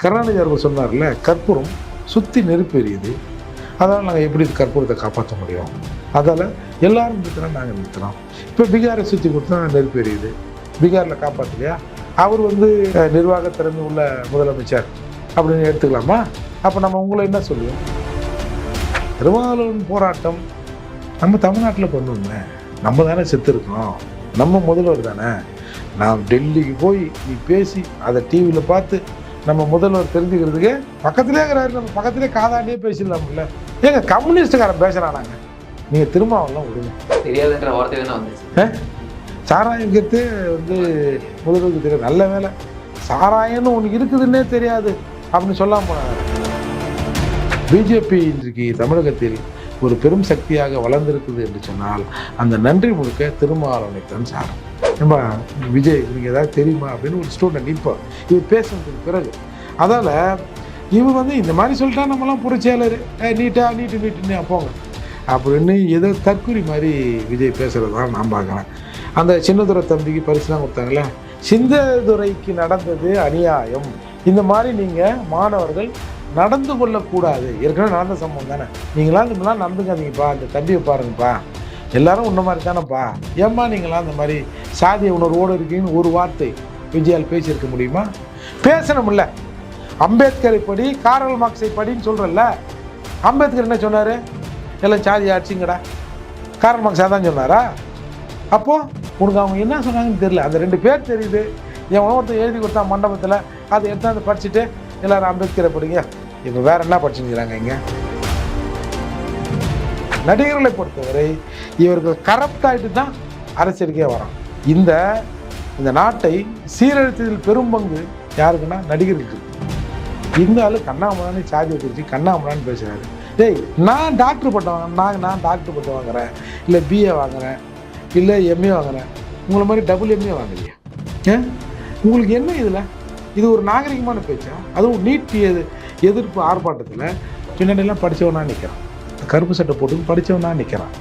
கருணாநிதி அவர்கள் சொன்னார்ல, கற்பூரம் சுற்றி நெருப்பு எரியுது, அதனால் நாங்கள் எப்படி கற்பூரத்தை காப்பாற்ற முடியும், அதால் எல்லாரும் நிறுத்தினா நாங்கள் நிறுத்தினோம். இப்போ பீகாரை சுற்றி கொடுத்தா நெருப்பு எரியுது, பீகாரில் காப்பாற்றலையா? அவர் நிர்வாக திறமை உள்ள முதலமைச்சர் அப்படின்னு எடுத்துக்கலாமா? அப்போ நம்ம உங்களை என்ன சொல்லுவோம்? திருமாவளவன் போராட்டம் நம்ம தமிழ்நாட்டில் பண்ணுவோமே, நம்ம தானே செத்து இருக்கோம், நம்ம முதல்வர் தானே. நான் டெல்லிக்கு போய் நீ பேசி அதை டிவியில் பார்த்து நம்ம முதல்வர் தெரிஞ்சுக்கிறதுக்கு பக்கத்திலே இருக்கிறாரு, நம்ம பக்கத்திலே காதாண்டியே பேசிடலாம்ல. ஏங்க கம்யூனிஸ்டுக்காரன் பேசுகிறானாங்க, நீங்கள் திருமாவளவன் விடுங்க. தெரியாதுன்ற வார்த்தை தானே வந்துச்சு. சாராயங்கிறது முதல்வருக்கு தெரியாது. நல்ல வேலை சாராயம்னு ஒன்று இருக்குதுன்னே தெரியாது அப்படின்னு சொல்லாமல் போனாங்க. பிஜேபி இன்றைக்கு தமிழகத்தில் ஒரு பெரும் சக்தியாக வளர்ந்திருக்குது என்று சொன்னால் அந்த நன்றி முழுக்க திருமாவளவனைத்தான் சாரும். நம்ம விஜய் நீங்கள் ஏதாவது தெரியுமா அப்படின்னு ஒரு ஸ்டூடெண்ட் இப்போ இவர் பேசுனதுக்கு பிறகு, அதால் இவர் இந்த மாதிரி சொல்லிட்டா நம்மலாம் புரட்சியாளர் நீட்டுன்னு போங்க அப்படின்னு ஏதோ தற்கொலை மாதிரி விஜய் பேசுகிறது தான் நான் பார்க்குறேன். அந்த சின்னதுரை தம்பிக்கு பரிசுலாம் கொடுத்தாங்களே, சின்னதுரைக்கு நடந்தது அநியாயம், இந்த மாதிரி நீங்கள் மாணவர்கள் நடந்து கொள்ளக்கூடாது, ஏற்கனவே நடந்த சம்பவம் தானே, நீங்களாம் இந்த மாதிரிலாம் நடந்துக்காதீங்கப்பா, அந்த தம்பியை பாருங்கப்பா, எல்லாரும் உன்ன மாதிரி தானேப்பா, ஏம்மா நீங்களாம் அந்த மாதிரி சாதிய உணர்வோடு இருக்கீங்கன்னு ஒரு வார்த்தை விஜயால் பேசியிருக்க முடியுமா? பேசணும்ல. அம்பேத்கரை படி, காரல் மார்க்ஸை படின்னு சொல்கிறல்ல, அம்பேத்கர் என்ன சொன்னார்? எல்லாம் சாதி ஆட்சிங்கடா. காரல் மார்க்ஸ் அதான் சொன்னாரா? அப்போது உனக்கு அவங்க என்ன சொன்னாங்கன்னு தெரியல. அந்த ரெண்டு பேர் தெரியுது, என் ஒருத்தர் எழுதி கொடுத்தா மண்டபத்தில், அதை எடுத்தாந்து படிச்சுட்டு எல்லோரும் அம்பேத்கரை படிங்க. இப்போ வேறு என்ன படிச்சுக்கிறாங்க இங்கே? நடிகர்களை பொறுத்தவரை இவர்கள் கரப்ட் ஆகிட்டு தான் அரசியலுக்கே வரான். இந்த நாட்டை சீரழித்ததில் பெரும் பங்கு யாருக்குன்னா நடிகர்களுக்கு. இந்த ஆள் கண்ணாமலான்னு சாதியை குறித்து கண்ணாமலான்னு பேசுகிறாரு. டேய், நான் டாக்டர் பட்டம் வாங்குறேன், நான் டாக்டர் பட்டம் வாங்குறேன், இல்லை பிஏ வாங்குறேன், இல்லை எம்ஏ வாங்குறேன், உங்களை மாதிரி டபுள் எம்ஏ வாங்கலையா? உங்களுக்கு என்ன இதில்? இது ஒரு நாகரிகமான பேச்சா? அதுவும் நீட் எதிர்ப்பு ஆர்ப்பாட்டத்தில் பின்னாடிலாம் படித்தவனா நிற்கிறான், கருப்பு சட்டை போட்டு படித்தவனா நிற்கிறான்.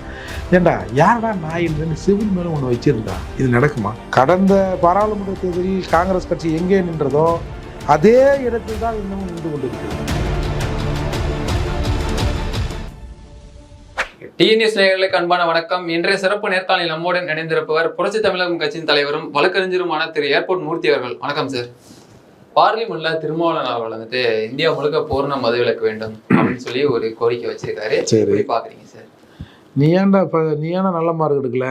ஏண்டா யாரடா நாயின்னு சிவில் மேலே ஒன்று வச்சுருந்தா இது நடக்குமா? கடந்த பாராளுமன்ற தேர்தலில் காங்கிரஸ் கட்சி எங்கே நின்றதோ அதே இடத்தில் தான் இன்னமும் நின்று கொண்டிருக்கிறது. டிஎன்எஸ் நேயர்களுக்கு அன்பான வணக்கம். இன்றைய சிறப்பு நேர்காணலில் நம்முடன் இணைந்திருப்பவர் புரட்சி தமிழகம் கட்சியின் தலைவரும் வழக்கறிஞருமான திரு ஏர்போர்ட் மூர்த்தி அவர்கள். வணக்கம் சார். பார்லிமெண்ட்ல திருமாவளவன் அவர்கள் இந்தியா முழுக்க பூர்ண மதுவிலக்கு வேண்டும் அப்படின்னு சொல்லி ஒரு கோரிக்கை வச்சிருக்காரு. எப்படி பாக்குறீங்க சார்? நீ ஏன்னா நல்ல மார்க் எடுக்கல,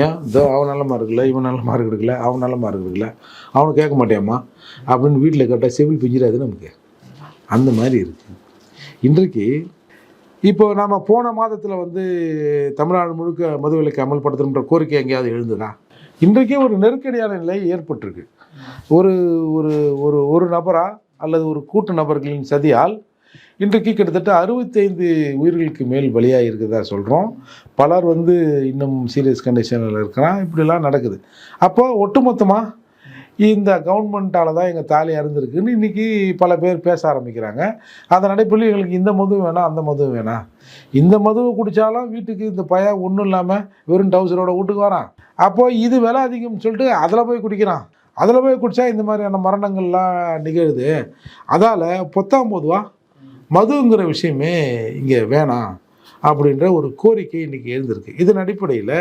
ஏன் அவன் நல்ல மார்க் எடுக்கல, இவன் நல்ல மார்க் எடுக்கல, அவன் நல்ல மார்க் எடுக்கல, அவனை கேட்க மாட்டேம்மா அப்படின்னு வீட்டில் கேட்டால் சிவில் பிஞ்சிடாது நமக்கு. அந்த மாதிரி இருக்குது இன்றைக்கு. இப்போ நம்ம போன மாதத்தில் தமிழ்நாடு முழுக்க மதுவிலக்கு அமல்படுத்தணுன்ற கோரிக்கை எங்கேயாவது எழுந்துதா? இன்றைக்கே ஒரு நெருக்கடியான நிலை ஏற்பட்டிருக்கு. ஒரு ஒரு ஒரு ஒரு நபரா அல்லது ஒரு கூட்டு நபர்களின் சதியால் இன்றைக்கு கிட்டத்தட்ட 65 உயிர்களுக்கு மேல் பலியாக இருக்கிறதா சொல்கிறோம். பலர் இன்னும் சீரியஸ் கண்டிஷனில் இருக்கிறான். இப்படிலாம் நடக்குது. அப்போது ஒட்டுமொத்தமாக இந்த கவர்மெண்ட்டால் தான் எங்கள் தாலி அறுந்துருக்குன்னு இன்றைக்கி பல பேர் பேச ஆரம்பிக்கிறாங்க. அதன் அடிப்படையில் எங்களுக்கு இந்த மதுவும் வேணாம், அந்த மதுவும் வேணாம். இந்த மதுவை குடித்தாலும் வீட்டுக்கு இந்த பையன் ஒன்றும் இல்லாமல் வெறும் டவுசரோட வீட்டுக்கு வரான். அப்போது இது விலை அதிகம்னு சொல்லிட்டு அதில் போய் குடிக்கிறான். அதில் போய் குடித்தா இந்த மாதிரியான மரணங்கள்லாம் நிகழுது. அதால் பொதுவாக மதுங்கிற விஷயமே இங்கே வேணாம் அப்படின்ற ஒரு கோரிக்கை இன்றைக்கி எழுந்திருக்கு. இதன் அடிப்படையில்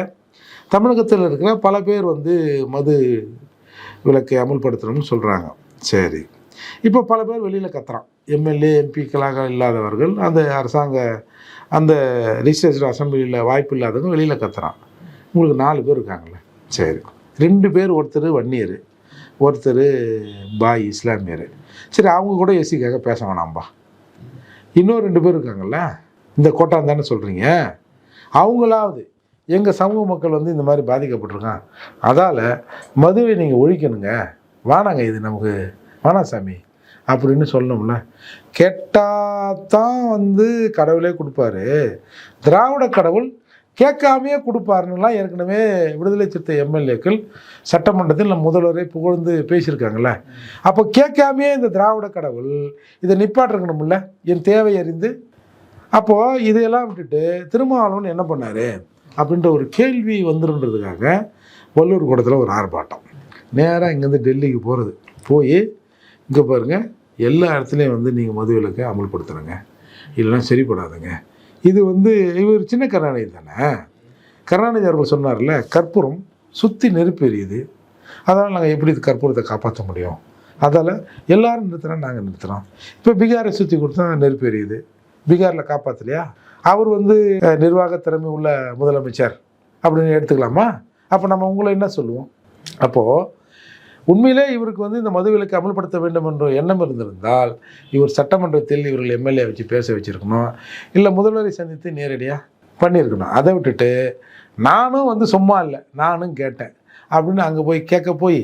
தமிழகத்தில் இருக்கிற பல பேர் மது விலக்கை அமல்படுத்தணும்னு சொல்கிறாங்க. சரி, இப்போ பல பேர் வெளியில் கத்துறான். எம்எல்ஏ எம்பிக்களாக இல்லாதவர்கள், அந்த அரசாங்க அந்த ரிஜிஸ்ட்ரேஷன் அசம்பிளியில் வாய்ப்பு இல்லாதவங்க வெளியில் கத்துறான். உங்களுக்கு 4 பேர் இருக்காங்களே, சரி, 2 பேர், ஒருத்தர் வன்னியர், ஒருத்தர் பாய் இஸ்லாமியர். சரி, அவங்க கூட எஸ்சிக்காக பேச வேணாம்பா. இன்னும் 2 பேர் இருக்காங்கல்ல, இந்த கோட்டான் தானே சொல்கிறீங்க, அவங்களாவது எங்கள் சமூக மக்கள் இந்த மாதிரி பாதிக்கப்பட்டிருக்கான், அதால் மதுவை நீங்கள் ஒழிக்கணுங்க, வேணாங்க, இது நமக்கு வேணாம் சாமி அப்படின்னு சொல்லணும்ல. கேட்டாதான் கடவுளே கொடுப்பாரு, திராவிட கடவுள் கேட்காமையே கொடுப்பாருன்னுலாம் ஏற்கனவே விடுதலை சிறுத்தை எம்எல்ஏக்கள் சட்டமன்றத்தில் நம்ம முதல்வரை புகழ்ந்து பேசியிருக்காங்கல்ல. அப்போ கேட்காமையே இந்த திராவிட கடவுள் இதை நிப்பாட்டிருக்கணும்ல, என் தேவை அறிந்து. அப்போது இதையெல்லாம் விட்டுட்டு திருமாவளவன் என்ன பண்ணார் அப்படின்ற ஒரு கேள்வி வந்துருன்றதுக்காக வள்ளூர் கூடத்தில் ஒரு ஆர்ப்பாட்டம். நேராக இங்கேருந்து டெல்லிக்கு போகிறது. போய் இங்கே பாருங்கள், எல்லா இடத்துலையும் வந்து நீங்கள் மதுவிலக்கை அமல்படுத்துகிறங்க, இல்லைன்னா சரிப்படாதுங்க. இது வந்து இவர் சின்ன கருணாநிதி தானே. கருணாநிதி அவர்கள் சொன்னார்ல, கற்பூரம் சுற்றி நெருப்பு எரியுது, அதனால் நாங்கள் எப்படி இது கற்பூரத்தை காப்பாற்ற முடியும், அதால் எல்லோரும் நிறுத்துகிறோம், நாங்கள் நிறுத்துகிறோம். இப்போ பீகாரை சுற்றி கொடுத்தா நெருப்பு எரியுது, பீகாரில் காப்பாற்றலையா? அவர் வந்து நிர்வாக திறமை உள்ள முதலமைச்சர் அப்படின்னு எடுத்துக்கலாமா? அப்போ நம்ம உங்களை என்ன சொல்லுவோம்? அப்போது உண்மையிலே இவருக்கு வந்து இந்த மதுவிலக்கை அமல்படுத்த வேண்டும் என்ற எண்ணம் இருந்திருந்தால் இவர் சட்டமன்றத்தில் இவர்கள் எம்எல்ஏ வச்சு பேச வச்சுருக்கணும், இல்லை முதல்வரை சந்தித்து நேரடியாக பண்ணியிருக்கணும். அதை விட்டுட்டு நானும் வந்து சும்மா இல்லை, நானும் கேட்டேன் அப்படின்னு அங்கே போய் கேட்க போய்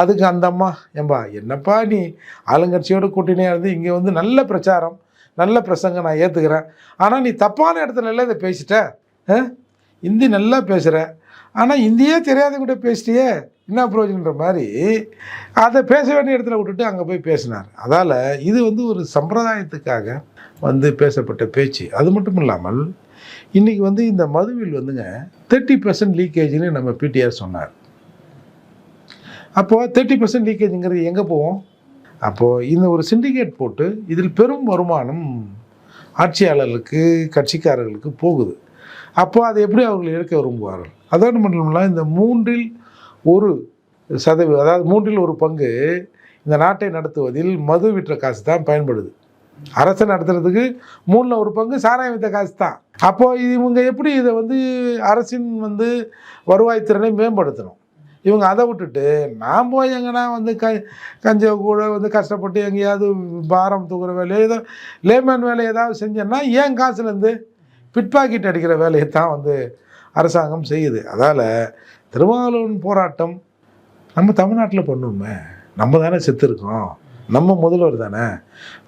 அதுக்கு அந்த அம்மா, ஏம்பா என்னப்பா நீ ஆளுங்கட்சியோடு கூட்டினே இருந்து இங்கே வந்து நல்ல பிரச்சாரம், நல்ல பிரசங்கம் நான் ஏற்றுக்கிறேன், ஆனால் நீ தப்பான இடத்துல எல்லாம் இதை பேசிட்ட, ஹிந்தி நல்லா பேசுகிற, ஆனால் இந்தியே தெரியாத கூட பேசிட்டியே, என்ன பிரயோஜனன்ற மாதிரி அதை பேச வேண்டிய இடத்துல விட்டுட்டு அங்கே போய் பேசினார். அதால் இது வந்து ஒரு சம்பிரதாயத்துக்காக வந்து பேசப்பட்ட பேச்சு. அது மட்டும் இல்லாமல் இன்றைக்கி வந்து இந்த மதுவில் வந்துங்க 30% லீக்கேஜ்னு நம்ம பிடிஆர் சொன்னார். அப்போது 30% லீக்கேஜுங்கிறது எங்கே போவோம்? அப்போது இந்த ஒரு சிண்டிகேட் போட்டு இதில் பெரும் வருமானம் ஆட்சியாளர்களுக்கு, கட்சிக்காரர்களுக்கு போகுது. அப்போது அதை எப்படி அவர்கள் எடுக்க விரும்புவார்கள்? அதோடு மட்டும் இல்லாமல் இந்த 3% அதாவது 1/3 இந்த நாட்டை நடத்துவதில் மது விற்ற காசு தான் பயன்படுது. அரசை நடத்துறதுக்கு 1/3 சாராயம் விற்ற காசு தான். அப்போது இவங்க எப்படி இதை வந்து அரசின் வந்து வருவாய் திறனை மேம்படுத்தணும்? இவங்க அதை விட்டுட்டு நான் போய் எங்கன்னா வந்து கஞ்ச கூட வந்து கஷ்டப்பட்டு எங்கேயாவது பாரம் தூக்குற வேலையை ஏதோ லேமேன் வேலை ஏதாவது செஞ்சேன்னா ஏன் காசுலேருந்து பிட்பாக்கெட் அடிக்கிற வேலையை தான் வந்து அரசாங்கம் செய்யுது. அதால் திருமாவளவன் போராட்டம் நம்ம தமிழ்நாட்டில் பண்ணுவோமே, நம்ம தானே செத்துருக்கோம், நம்ம முதல்வர் தானே.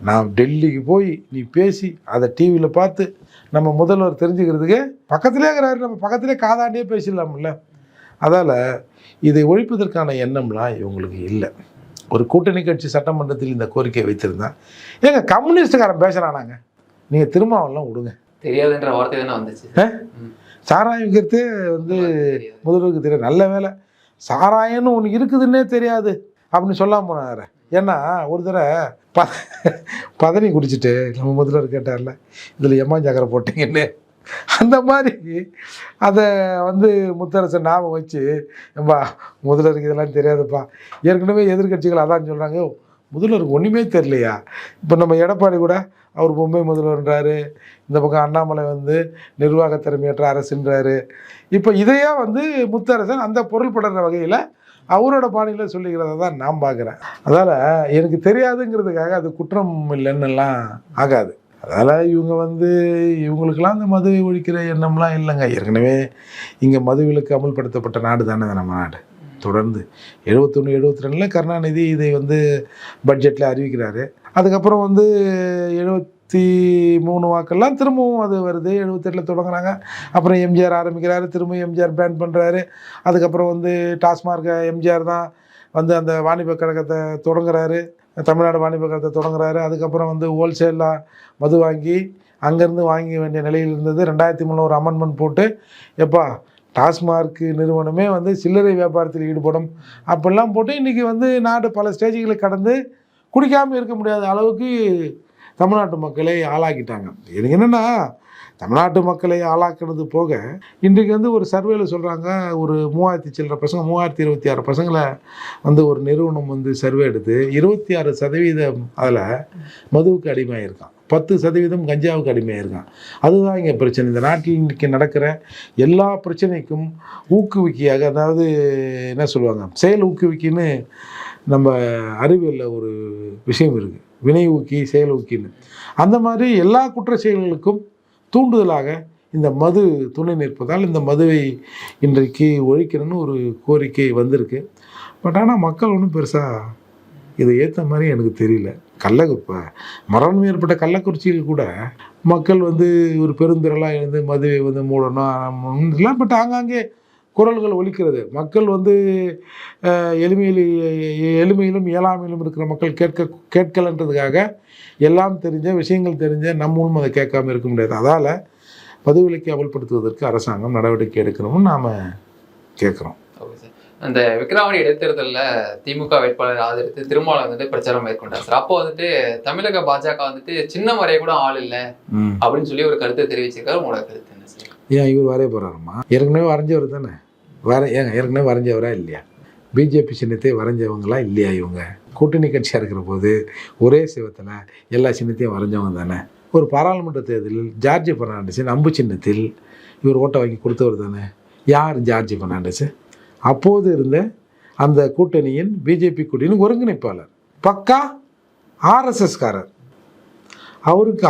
நான் டெல்லிக்கு போய் நீ பேசி அதை டிவியில் பார்த்து நம்ம முதல்வர் தெரிஞ்சுக்கிறதுக்கு பக்கத்திலே இருக்கிறாரு, நம்ம பக்கத்திலே காதாண்டியே பேசிடலாம்ல. அதால் இதை ஒழிப்பதற்கான எண்ணம்லாம் இவங்களுக்கு இல்லை. ஒரு கூட்டணி கட்சி சட்டமன்றத்தில் இந்த கோரிக்கையை வைத்திருந்தேன். ஏங்க கம்யூனிஸ்டுக்காரன் பேசுகிறானாங்க, நீங்கள் திருமாவளவன் விடுங்க, தெரியாதுன்ற வார்த்தை தானே வந்துச்சு. சாராயம் விற்கிறது வந்து முதல்வருக்கு தெரியாது, நல்ல வேலை சாராயம்னு ஒன்று இருக்குதுன்னே தெரியாது அப்படின்னு சொல்லாமல் போனார். ஏன்னா ஒரு தடவை பதனி குடிச்சிட்டு நம்ம முதல்வர் கேட்டார்ல, இதில் எம்மான் சக்கரை போட்டிங்கன்னு, அந்த மாதிரி அதை வந்து முத்தரசன் ஞாபகம் வச்சு, ஏம்பா முதல்வருக்கு இதெல்லாம் தெரியாதுப்பா, ஏற்கனவே எதிர்கட்சிகள் அதான் சொல்கிறாங்க, முதல்வருக்கு ஒன்றுமே தெரியலையா. இப்போ நம்ம எடப்பாடி கூட அவர் பொம்மை முதல்வர்ன்றாரு, இந்த பக்கம் அண்ணாமலை வந்து நிர்வாக திறமையற்ற அரசுன்றாரு. இப்போ இதையே வந்து முத்தரசன் அந்த பொருள்படுற வகையில் அவரோட பாணியில் சொல்லிக்கிறத தான் நான் பார்க்குறேன். அதால் எனக்கு தெரியாதுங்கிறதுக்காக அது குற்றம் இல்லைன்னுலாம் ஆகாது. அதால் இவங்க வந்து இவங்களுக்கெல்லாம் அந்த மதுவை ஒழிக்கிற எண்ணம்லாம் இல்லைங்க. ஏற்கனவே இங்கே மதுவிலக்கு அமல்படுத்தப்பட்ட நாடு தானே நம்ம நாடு. தொடர்ந்து 71, 72 கருணாநிதி இதை வந்து பட்ஜெட்டில் அறிவிக்கிறாரு. அதுக்கப்புறம் வந்து 73 வாக்கெல்லாம் திரும்பவும் அது வருது, 78 தொடங்குறாங்க. அப்புறம் எம்ஜிஆர் ஆரம்பிக்கிறாரு, திரும்ப எம்ஜிஆர் பேன் பண்ணுறாரு. அதுக்கப்புறம் வந்து டாஸ்மார்க்கை எம்ஜிஆர் தான் வந்து அந்த வாணிப கழகத்தை தொடங்குறாரு, தமிழ்நாடு வாணிப கழகத்தை தொடங்குறாரு. அதுக்கப்புறம் வந்து ஹோல்சேலாக மது வாங்கி அங்கேருந்து வாங்க வேண்டிய நிலையில் இருந்தது. 2003 ஒரு அமெண்ட்மெண்ட் போட்டு எப்பா டாஸ்மார்க் நிறுவனமே வந்து சில்லறை வியாபாரத்தில் ஈடுபடும் அப்படிலாம் போட்டு இன்றைக்கி வந்து நாடு பல ஸ்டேஜுகளை கடந்து குடிக்காமல் இருக்க முடியாத அளவுக்கு தமிழ்நாட்டு மக்களை ஆளாக்கிட்டாங்க. எனக்கு என்னென்னா, தமிழ்நாட்டு மக்களை ஆளாக்குறது போக இன்றைக்கு வந்து ஒரு சர்வேல சொல்கிறாங்க, ஒரு 3000 சில்லற பசங்க, 3026 பசங்களை வந்து ஒரு நிறுவனம் வந்து சர்வே எடுத்து 26% அதில் மதுவுக்கு அடிமையாயிருக்கான், 10% கஞ்சாவுக்கு அடிமையாயிருக்கான். அதுதான் இங்கே பிரச்சனை. இந்த நாட்டில் இன்றைக்கி நடக்கிற எல்லா பிரச்சனைக்கும் ஊக்குவிக்கியாக, அதாவது என்ன சொல்லுவாங்க, செயல் ஊக்குவிக்கின்னு நம்ம அறிவியலில் ஒரு விஷயம் இருக்குது, வினை ஊக்கி செயல் ஊக்கின்னு. அந்த மாதிரி எல்லா குற்ற செயல்களுக்கும் தூண்டுதலாக இந்த மது துணை நிற்பதால் இந்த மதுவை இன்றைக்கு ஒழிக்கணும்னு ஒரு கோரிக்கை வந்திருக்கு. பட் ஆனால் மக்கள் ஒன்றும் பெருசாக இதை ஏற்ற மாதிரி எனக்கு தெரியல. இப்போ மரணம் ஏற்பட்ட கள்ளக்குறிச்சியில் கூட மக்கள் வந்து ஒரு பெருந்திரளாக இருந்து மதுவை வந்து மூடணும் இல்லை. பட் ஆங்காங்கே குரல்கள் ஒலிக்கிறது. மக்கள் வந்து எளிமையிலும் இயலாமையிலும் இருக்கிற மக்கள் கேட்கலன்றதுக்காக எல்லாம் தெரிஞ்ச விஷயங்கள் தெரிஞ்ச நம்மளும் அதை கேட்காம இருக்க முடியாது. அதால் மதுவிலக்கை அமல்படுத்துவதற்கு அரசாங்கம் நடவடிக்கை எடுக்கணும்னு நாம் கேட்குறோம். Okay sir. அந்த விக்கிரவாண்டி இடைத்தேர்தலில் திமுக வேட்பாளர் ஆதரித்து திருமாவளவன் வந்துட்டு பிரச்சாரம் மேற்கொண்டார் சார். அப்போ வந்துட்டு தமிழக பாஜக வந்துட்டு சின்ன வரைய கூட ஆள் இல்லை அப்படின்னு சொல்லி ஒரு கருத்தை தெரிவிச்சிருக்காரு. உங்களோட கருத்து என்ன சார்? ஏன் இவர் வரைய போறாருமா? ஏற்கனவே வரைஞ்சவர் தானே. ஏற்கனவே வரைஞ்சவரா இல்லையா? பிஜேபி சின்னத்தை வரைஞ்சவங்களா இல்லையா? இவங்க கூட்டணி கட்சியாக இருக்கிற போது ஒரே சிவத்தில் எல்லா சின்னத்தையும் வரைஞ்சவங்க தானே. ஒரு பாராளுமன்ற தேர்தலில் ஜார்ஜ் பெர்னாண்டஸின் அம்பு சின்னத்தில் இவர் ஓட்டை வாங்கி கொடுத்தவர் தானே. யார் ஜார்ஜ் பெர்னாண்டஸ்? அப்போது இருந்த அந்த கூட்டணியின் பிஜேபி கூட்டணியின் ஒருங்கிணைப்பாளர், பக்கா ஆர்எஸ்எஸ்காரர்.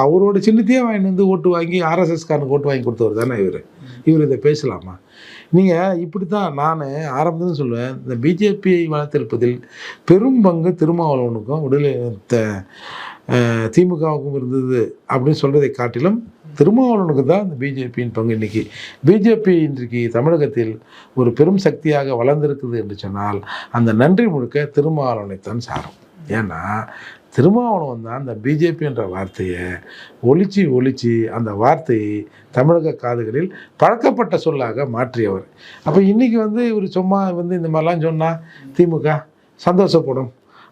அவரோட சின்னத்தையே வாங்கி வந்து ஓட்டு வாங்கி ஆர்எஸ்எஸ்காரனுக்கு ஓட்டு வாங்கி கொடுத்தவர் தானே இவர் இதை பேசலாமா? நீங்கள் இப்படி தான் நான் ஆரம்பத்தில் சொல்லுவேன். இந்த பிஜேபியை வளர்த்திருப்பதில் பெரும் பங்கு திருமாவளவனுக்கும் விடுதலை திமுகவுக்கும் இருந்தது அப்படின்னு சொல்கிறதை காட்டிலும் திருமாவளவனுக்கு தான் இந்த பிஜேபியின் பங்கு. பிஜேபி இன்றைக்கு தமிழகத்தில் ஒரு பெரும் சக்தியாக வளர்ந்திருக்குது என்று சொன்னால் அந்த நன்றி முழுக்க திருமாவளவனைத்தான் சாரும். ஏன்னா திருமாவளவன் தான் அந்த பிஜேபி என்ற வார்த்தையை ஒழிச்சு அந்த வார்த்தையை தமிழக காதுகளில் பழக்கப்பட்ட சொல்லாக மாற்றியவர். அப்போ இன்றைக்கி இவர் சும்மா இந்த மாதிரிலாம் சொன்னால் திமுக சந்தோஷப்படும்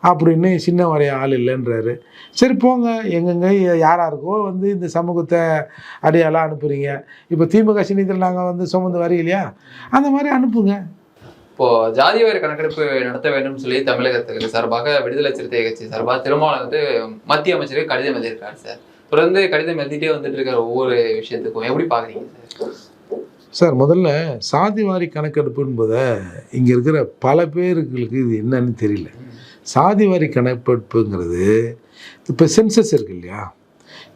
அப்படின்னு சின்ன வரைய ஆள் இல்லைன்றாரு. சரி போங்க, எங்கெங்க யாராருக்கோ இந்த சமூகத்தை அடையாளம் அனுப்புகிறீங்க. இப்போ திமுக சின்னத்தில் நாங்கள் சுமந்து வரையிலையா, அந்த மாதிரி அனுப்புங்க. இப்போ ஜாதிவாரி கணக்கெடுப்பு நடத்த வேண்டும் சொல்லி தமிழகத்துக்கு சார்பாக விடுதலை சிறுத்தை கட்சி சார்பாக திருமாவளவன் மத்திய அமைச்சருக்கு கடிதம் எழுதியிருக்காரு சார். தொடர்ந்து கடிதம் எழுதிட்டே வந்துட்டு இருக்கிற ஒவ்வொரு விஷயத்துக்கும் எப்படி பார்க்குறீங்க சார்? சார், முதல்ல சாதிவாரி கணக்கெடுப்பு என்பதை இங்கே இருக்கிற பல பேர்களுக்கு இது என்னன்னு தெரியல. சாதிவாரி கணக்கெடுப்புங்கிறது இப்போ சென்சஸ் இருக்கு இல்லையா,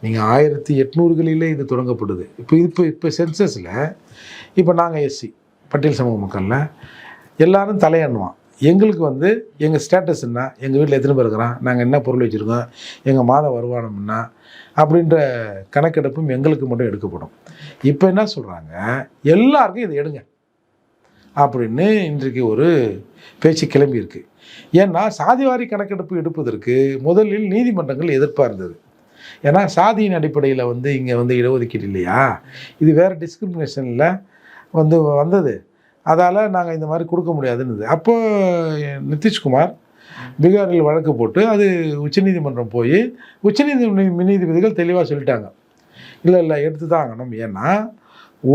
நீங்கள் 1800களிலே இது தொடங்கப்படுது. இப்போ சென்சஸில் இப்போ நாங்கள் எஸ்சி பட்டியல் சமூக மக்களில் எல்லாரும் தலையண்ணுவான். எங்களுக்கு எங்கள் ஸ்டேட்டஸ் என்ன, எங்கள் வீட்டில் எத்தனை பேர் இருக்கிறான், நாங்கள் என்ன பொருள் வச்சுருக்கோம், எங்கள் மாத வருமானம் என்ன அப்படின்ற கணக்கெடுப்பும் எங்களுக்கு மட்டும் எடுக்கப்படும். இப்போ என்ன சொல்கிறாங்க, எல்லாருக்கும் இதை எடுங்க அப்படின்னு இன்றைக்கு ஒரு பேச்சு கிளம்பி இருக்கு. ஏன்னா சாதிவாரி கணக்கெடுப்பு எடுப்பதற்கு முதலில் நீதிமன்றங்கள் எதிர்ப்பாக இருந்தது. ஏன்னா சாதியின் அடிப்படையில் இங்கே இடஒதுக்கீடு இல்லையா, இது வேறு டிஸ்கிரிமினேஷனில் வந்தது, அதால் நாங்கள் இந்த மாதிரி கொடுக்க முடியாதுன்னு. அப்போ நிதிஷ்குமார் பீகாரில் வழக்கு போட்டு அது உச்சநீதிமன்றம் போய் நீதிபதிகள் தெளிவாக சொல்லிட்டாங்க, இல்லை எடுத்து தான் ஆகணும். ஏன்னா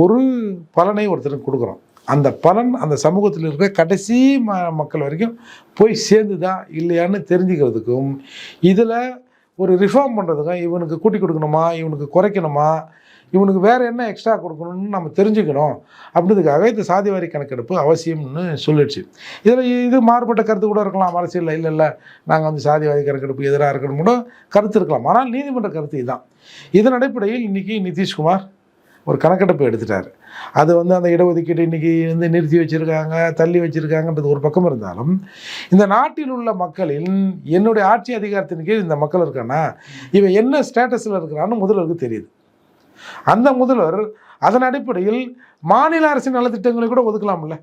ஒரு பலனை ஒருத்தருக்கு கொடுக்குறோம், அந்த பலன் அந்த சமூகத்தில் இருக்கிற கடைசி மக்கள் வரைக்கும் போய் சேர்ந்துதா இல்லையான்னு தெரிஞ்சுக்கிறதுக்கும் இதில் ஒரு ரிஃபார்ம் பண்ணுறதுக்கும் இவனுக்கு கூட்டி கொடுக்கணுமா, இவனுக்கு குறைக்கணுமா, இவனுக்கு வேறு என்ன எக்ஸ்ட்ரா கொடுக்கணும்னு நம்ம தெரிஞ்சுக்கணும் அப்படின்றதுக்காக இந்த சாதிவாரி கணக்கெடுப்பு அவசியம்னு சொல்லிடுச்சு. இதில் இது மாறுபட்ட கருத்து கூட இருக்கலாம் அரசியலில். இல்லை நாங்கள் சாதிவாரி கணக்கெடுப்பு எதிராக இருக்கணும் கூட கருத்து இருக்கலாம். ஆனால் நீதிமன்ற கருத்து இதுதான். இதன் அடிப்படையில் இன்றைக்கி நிதிஷ்குமார் ஒரு கணக்கெடுப்பு எடுத்துட்டார். அது அந்த இடஒதுக்கீடு இன்றைக்கி நிறுத்தி வச்சுருக்காங்க, தள்ளி வச்சுருக்காங்கன்றது ஒரு பக்கம் இருந்தாலும் இந்த நாட்டில் உள்ள மக்களின் என்னுடைய ஆட்சி அதிகாரத்தின் கீழ் இந்த மக்கள் இருக்கானா, இவன் என்ன ஸ்டேட்டஸில் இருக்கிறான்னு முதல்வருக்கு தெரியுது. அந்த முதல்வர் அதன் அடிப்படையில் மாநில அரசின் நலத்திட்டங்களை கூட ஒதுக்கலாம்ல,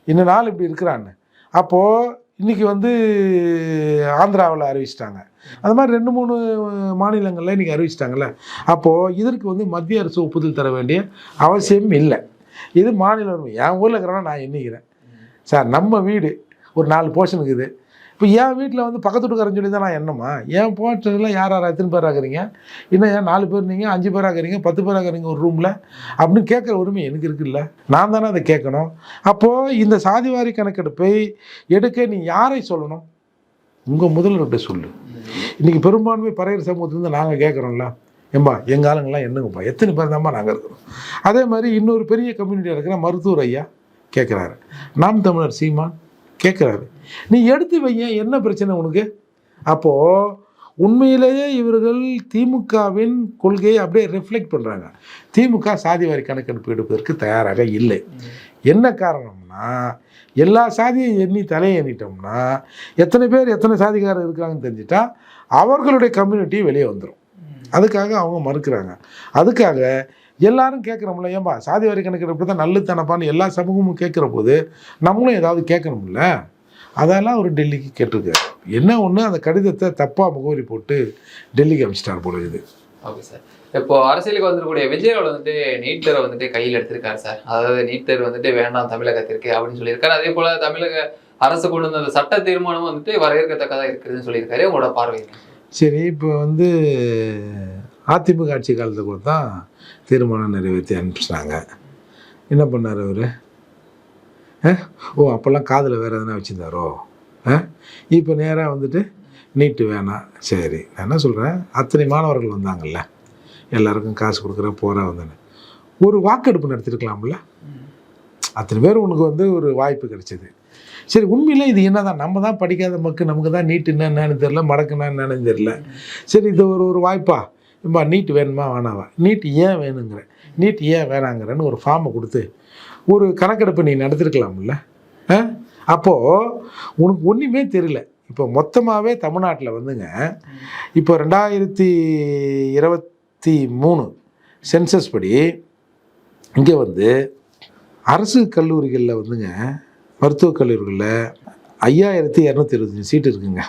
இந்த நாள் இப்படி இருக்கிறான்னு. அப்போது இன்றைக்கி ஆந்திராவில் அறிவிச்சிட்டாங்க, அது மாதிரி 2-3 மாநிலங்களில் இன்றைக்கி அறிவிச்சிட்டாங்கல்ல. அப்போது இதற்கு மத்திய அரசு ஒப்புதல் தர வேண்டிய அவசியம் இல்லை. இது மாநில உரிமை. என் ஊரில் இருக்கிறேன்னா நான் எண்ணிக்கிறேன் சார், நம்ம வீடு ஒரு 4 போர்ஷன் இருக்குது. இப்போ என் வீட்டில் பக்கத்து வீட்டுக்காரன்னு சொல்லி தான் நான் எண்ணமா, என் போர்ஷனில் யார் எத்தனை பேர் ஆகுறீங்க, இன்னும் ஏன் 4 பேர் நீங்கள் 5 பேர் ஆகுறீங்க, 10 பேர் ஆகுறீங்க ஒரு ரூமில் அப்படின்னு கேட்குற உரிமை எனக்கு இருக்குல்ல, நான் தானே அதை கேட்கணும். அப்போது இந்த சாதிவாரி கணக்கெடுப்பை எடுக்க நீ யாரை சொல்லணும், உங்கள் முதல்வர்கிட்ட சொல்லு. இன்றைக்கி பெரும்பான்மை பறையர் சமூகத்துலேருந்து நாங்கள் கேட்குறோம்ல, ஏம்பா எங்கள் ஆளுங்கள்லாம் என்னங்கப்பா, எத்தனை பேர் தான்ப்பா நாங்கள் இருக்கிறோம். அதே மாதிரி இன்னொரு பெரிய கம்யூனிட்டியாக இருக்கிற மருத்துவர் ஐயா கேட்குறாரு, நாம் தமிழர் சீமான் கேட்குறாரு, நீ எடுத்து வைய, என்ன பிரச்சனை உனக்கு? அப்போது உண்மையிலேயே இவர்கள் திமுகவின் கொள்கையை அப்படியே ரிஃப்ளெக்ட் பண்ணுறாங்க. திமுக சாதிவாரி கணக்கெடுப்பு எடுப்பதற்கு தயாராக இல்லை. என்ன காரணம்னா, எல்லா சாதியும் எண்ணி தலையை எண்ணிட்டோம்னா எத்தனை பேர் எத்தனை சாதிக்காரர் இருக்கிறாங்கன்னு தெரிஞ்சிட்டா அவர்களுடைய கம்யூனிட்டி வெளியே வந்துடும். அதுக்காக அவங்க மறுக்கிறாங்க. அதுக்காக எல்லாரும் கேட்குறோம்ல, ஏன்பா சாதிவாரி கணக்கெடுப்பு தான் நல்லுத்தானப்பான்னு எல்லா சமூகமும் கேட்குற போது நம்மளும் ஏதாவது கேட்கணும்ல. அதெல்லாம் அவர் டெல்லிக்கு கேட்டிருக்காரு. என்ன ஒன்று, அந்த கடிதத்தை தப்பாக முகவரி போட்டு டெல்லிக்கு அனுப்பிச்சிட்டார் போல இது. Okay sir. இப்போ அரசியலுக்கு வந்துருக்கூடிய விஜய் அவர்கள் வந்துட்டு நீட் தேர்வை வந்துட்டு கையில் எடுத்திருக்காரு சார். அதாவது நீட் தேர்வு வந்துட்டு வேண்டாம் தமிழகத்திற்கு அப்படின்னு சொல்லியிருக்காரு. அதே போல தமிழக அரசு கொண்டு வந்த அந்த சட்ட தீர்மானம் வந்துட்டு வரவேற்கத்தக்கதாக இருக்குதுன்னு சொல்லியிருக்காரு. உங்களோட பார்வை என்ன? சரி, இப்போ வந்து அதிமுக ஆட்சி காலத்தில் கூட தான் தீர்மானம் நிறைவேற்றி அனுப்பிச்சிட்டாங்க. என்ன பண்ணார் அவர்? ஓ, அப்போல்லாம் காதில் வேறு எதனா வச்சுருந்தாரோ? இப்போ நேராக வந்துட்டு நீட்டு வேணாம். சரி, நான் என்ன சொல்கிறேன், அத்தனை மாணவர்கள் வந்தாங்கல்ல, எல்லாருக்கும் காசு கொடுக்குற போகிற வந்தேன்னு ஒரு வாக்கெடுப்பு நடத்திருக்கலாம்ல. அத்தனை பேர் உனக்கு வந்து ஒரு வாய்ப்பு கிடைச்சிது. சரி, உண்மையில் இது என்ன தான், நம்ம தான் படிக்காத மக்கள், நமக்கு தான் நீட்டு என்னன்னு தெரில, மடக்குன்னா என்னன்னு தெரில. சரி, இது ஒரு வாய்ப்பா, இப்போ நீட் வேணுமா வேணாவா, நீட் ஏன் வேணுங்கிற, நீட் ஏன் வேணாங்கிறன்னு ஒரு ஃபார்மை கொடுத்து ஒரு கணக்கெடுப்பு நீ நடத்திருக்கலாம்ல. அப்போது உனக்கு ஒன்றுமே தெரியல. இப்போ மொத்தமாகவே தமிழ்நாட்டில் வந்துங்க, இப்போ 2023 சென்சஸ் படி இங்கே வந்து அரசு கல்லூரிகளில் வந்துங்க, மருத்துவக் கல்லூரிகளில் 5225 சீட்டு இருக்குங்க.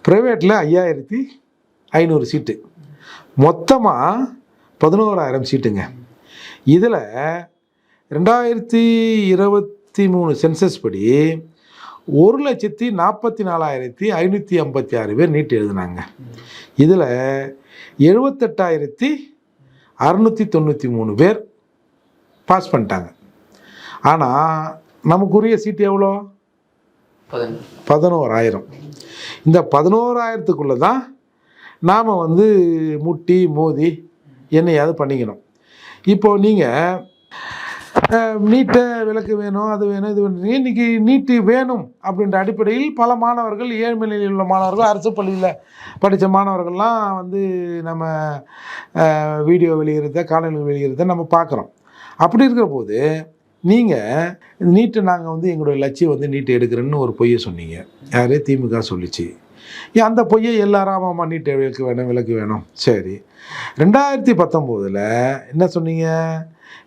ப்ரைவேட்டில் 5500 சீட்டு, மொத்தமாக 11000 சீட்டுங்க. இதில் 2023 சென்சஸ் படி 1,44,556 பேர் நீட் எழுதினாங்க. இதில் 78,693 பேர் பாஸ் பண்ணிட்டாங்க. ஆனால் நமக்குரிய சீட்டு எவ்வளோ? 11,000. இந்த 11,000க்குள்ளே தான் நாம் வந்து முட்டி மோதி என்னையாவது பண்ணிக்கணும். இப்போது நீங்கள் நீட்டை விலக்கு வேணும், அது வேணும், இது வேணும். இன்றைக்கி நீட்டு வேணும் அப்படின்ற அடிப்படையில் பல மாணவர்கள், ஏழ்மை நிலையில் உள்ள மாணவர்கள், அரசு பள்ளியில் படித்த மாணவர்கள்லாம் வந்து நம்ம வீடியோ வெளியிடுறத, காணொலி வெளியிடுறத நம்ம பார்க்குறோம். அப்படி இருக்கிற போது நீங்கள் நீட்டை நாங்கள் வந்து எங்களுடைய லட்சியம் வந்து நீட்டை எடுக்கிறேன்னு ஒரு பொய்யை சொன்னீங்க. யார்? திமுக சொல்லிச்சு. அந்த பொய்யை எல்லாரும் ஆமாம்மா நீட்டை விலக்கு வேணும். சரி, 2019 என்ன சொன்னீங்க?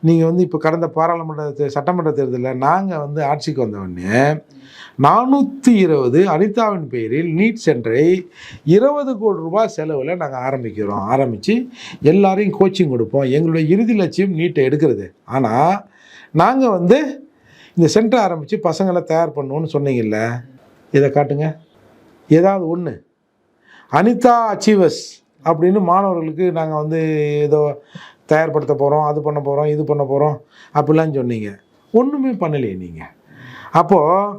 நீங்கள் வந்து இப்போ கடந்த பாராளுமன்ற சட்டமன்ற தேர்தலில் நாங்கள் வந்து ஆட்சிக்கு வந்தவொடனே 420 அனிதாவின் பெயரில் நீட் சென்டரை 20 கோடி ரூபாய் செலவில் நாங்கள் ஆரம்பித்து எல்லாரையும் கோச்சிங் கொடுப்போம். எங்களுடைய இறுதி லட்சியம் நீட்டை எடுக்கிறது. ஆனால் நாங்கள் வந்து இந்த சென்டரை ஆரம்பித்து பசங்களை தயார் பண்ணுவோன்னு சொன்னீங்கல்ல, இதை காட்டுங்க. ஏதாவது ஒன்று அனிதா அச்சீவர்ஸ் அப்படின்னு மாணவர்களுக்கு நாங்கள் வந்து ஏதோ தயார்படுத்த போகிறோம், அது பண்ண போகிறோம், இது பண்ண போகிறோம் அப்படிலாம் சொன்னீங்க. ஒன்றுமே பண்ணலையே நீங்கள். அப்போது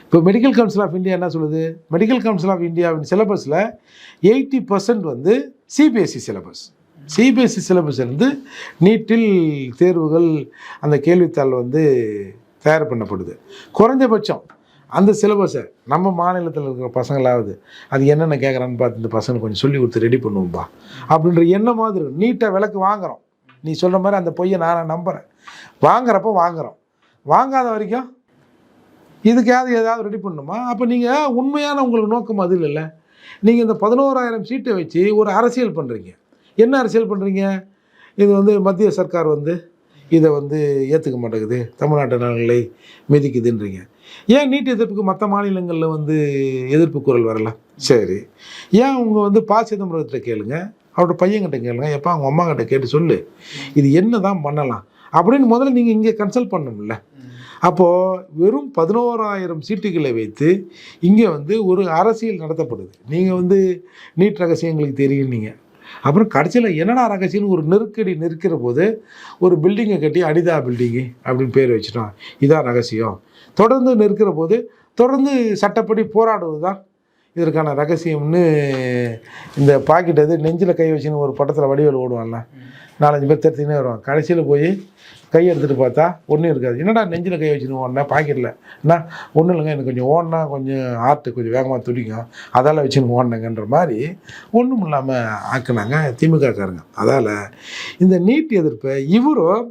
இப்போ மெடிக்கல் கவுன்சில் ஆஃப் இந்தியா என்ன சொல்லுது? மெடிக்கல் கவுன்சில் ஆஃப் இந்தியாவின் சிலபஸில் 80% வந்து சிபிஎஸ்சி சிலபஸ். சிபிஎஸ்சி சிலபஸ் இருந்து நீட்டில் தேர்வுகள், அந்த கேள்வித்தாள் வந்து தயார் பண்ணப்படுது. குறைஞ்சபட்சம் அந்த சிலபஸை நம்ம மாநிலத்தில் இருக்கிற பசங்களாவது அது என்னென்ன கேட்குறான்னு பார்த்து இந்த பசங்களை கொஞ்சம் சொல்லி கொடுத்து ரெடி பண்ணுவோம்பா அப்படின்ற எண்ணம் மாதிரி. நீட்டை விலக்கு வாங்குகிறோம், நீ சொல்கிற மாதிரி அந்த பொய்யை நான் நம்புகிறேன். வாங்குறப்போ வாங்குகிறோம், வாங்காத வரைக்கும் இதுக்காவது ஏதாவது ரெடி பண்ணணுமா? அப்போ நீங்கள் உண்மையான உங்களுக்கு நோக்கம் அது இல்லைல்ல. நீங்கள் இந்த 11,000 சீட்டை வச்சு ஒரு அரசியல் பண்ணுறீங்க. என்ன அரசியல் பண்ணுறீங்க? இது வந்து மத்திய சர்க்கார் வந்து இதை வந்து ஏற்றுக்க மாட்டேங்குது, தமிழ்நாட்டு நலன்களை மிதிக்குதுன்றீங்க. ஏன் நீட் எதிர்ப்புக்கு மற்ற மாநிலங்களில் வந்து எதிர்ப்பு குரல் வரலாம்? சரி, ஏன் அவங்க வந்து ப. சிதம்பரத்தை கேளுங்க, அவரோட பையன்கிட்ட கேளுங்க, எப்போ அவங்க அம்மா கிட்ட கேட்டு சொல்லு இது என்ன தான் பண்ணலாம் அப்படின்னு முதல்ல நீங்கள் இங்கே கன்சல்ட் பண்ணணும்ல. அப்போது வெறும் 11,000 சீட்டுகளை வைத்து இங்கே வந்து ஒரு அரசியல் நடத்தப்படுது. நீங்கள் வந்து நீட் ரகசியங்களுக்கு தெரியும் நீங்கள். அப்புறம் கடைசியில் என்னடா ரகசியம்னு ஒரு நெருக்கிற போது ஒரு பில்டிங்கை கட்டி அனிதா பில்டிங்கு அப்படின்னு பேர் வச்சுட்டோம், இதான் ரகசியம். தொடர்ந்து நெருக்கிற போது தொடர்ந்து சட்டப்படி போராடுவது தான் இதற்கான ரகசியம்னு இந்த பாக்கெட் அது நெஞ்சில் கை வச்சுன்னு ஒரு படத்தில் வடிவேல் ஓடுவான்ல, 4-5 பேர் தடுத்துக்கினே வருவான். கடைசியில் போய் கை எடுத்துகிட்டு பார்த்தா ஒன்றும் இருக்காது. என்னடா நெஞ்சில் கை வச்சுன்னு ஓடினா பாக்கெட்டில் என்ன ஒன்றும் இல்லைங்க, எனக்கு கொஞ்சம் ஓடினா கொஞ்சம் ஆர்ட்டு கொஞ்சம் வேகமாக துடிக்கும், அதால் வச்சுன்னு ஓடினேங்கன்ற மாதிரி ஒன்றும் இல்லாமல் ஆக்குனாங்க திமுகக்காரங்க. அதால் இந்த நீட் எதிர்ப்பை இவரும்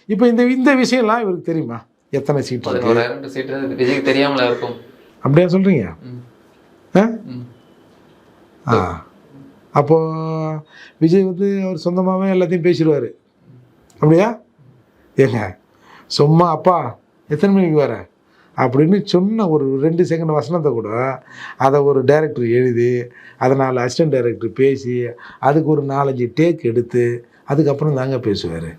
இப்போ இந்த விஷயம்லாம் இவருக்கு தெரியுமா? எத்தனை சீட்டு விஜய்க்கு தெரியாமல இருக்கும் அப்படியா சொல்கிறீங்க? அப்போது விஜய் வந்து அவர் சொந்தமாகவே எல்லாத்தையும் பேசிடுவார் அப்படியா? ஏங்க சும்மா அப்பா எத்தனை மணிக்கு வர அப்படின்னு சொன்ன ஒரு 2 செகண்ட் வசனத்தை கூட அதை ஒரு டைரக்டர் எழுதி அதை 4 அசிஸ்டன்ட் டைரக்டர் பேசி அதுக்கு ஒரு 4-5 டேக் எடுத்து அதுக்கப்புறம் தாங்க பேசுவார்.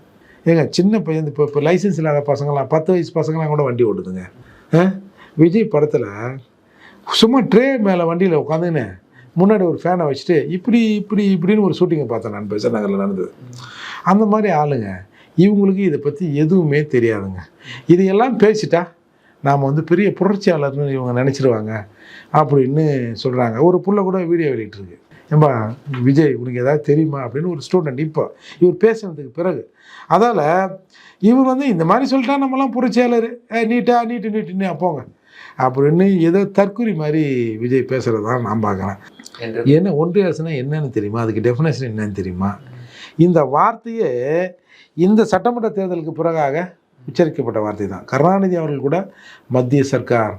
ஏங்க சின்ன பையன் இப்போ லைசன்ஸ் இல்லாத பசங்களாம் 10 வயசு பசங்களாம் கூட வண்டி ஓட்டுதுங்க. விஜய் படத்தில் சும்மா ட்ரே மேலே வண்டியில் உட்காந்துன்னு முன்னாடி ஒரு ஃபேனை வச்சுட்டு இப்படின்னு ஒரு ஷூட்டிங்கை பார்த்தேன் நான் பெசன்ட் நகரில் நடந்தது. அந்த மாதிரி ஆளுங்க இவங்களுக்கு இதை பற்றி எதுவுமே தெரியாதுங்க. இதையெல்லாம் பேசிட்டா நாம் வந்து பெரிய புரட்சியாளர்னு இவங்க நினச்சிருவாங்க அப்படின்னு சொல்கிறாங்க. ஒரு புள்ள கூட வீடியோ வெளியிட்டிருக்கு, ஏம்பா விஜய் உனக்கு ஏதாவது தெரியுமா அப்படின்னு ஒரு ஸ்டூடெண்ட் இப்போ இவர் பேசுனதுக்கு பிறகு. அதால் இவர் வந்து இந்த மாதிரி சொல்லிட்டா நம்மலாம் புரட்சியாளர் நீட்டுன்னு போங்க அப்படின்னு ஏதோ தற்கொலை மாதிரி விஜய் பேசுகிறது தான் நான் பார்க்குறேன். என்ன ஒன்றிய அரசுனா என்னன்னு தெரியுமா? அதுக்கு டெஃபினேஷன் என்னன்னு தெரியுமா? இந்த வார்த்தையே இந்த சட்டமன்ற தேர்தலுக்கு பிறகாக உச்சரிக்கப்பட்ட வார்த்தை தான். கருணாநிதி அவர்கள் கூட மத்திய சர்க்கார்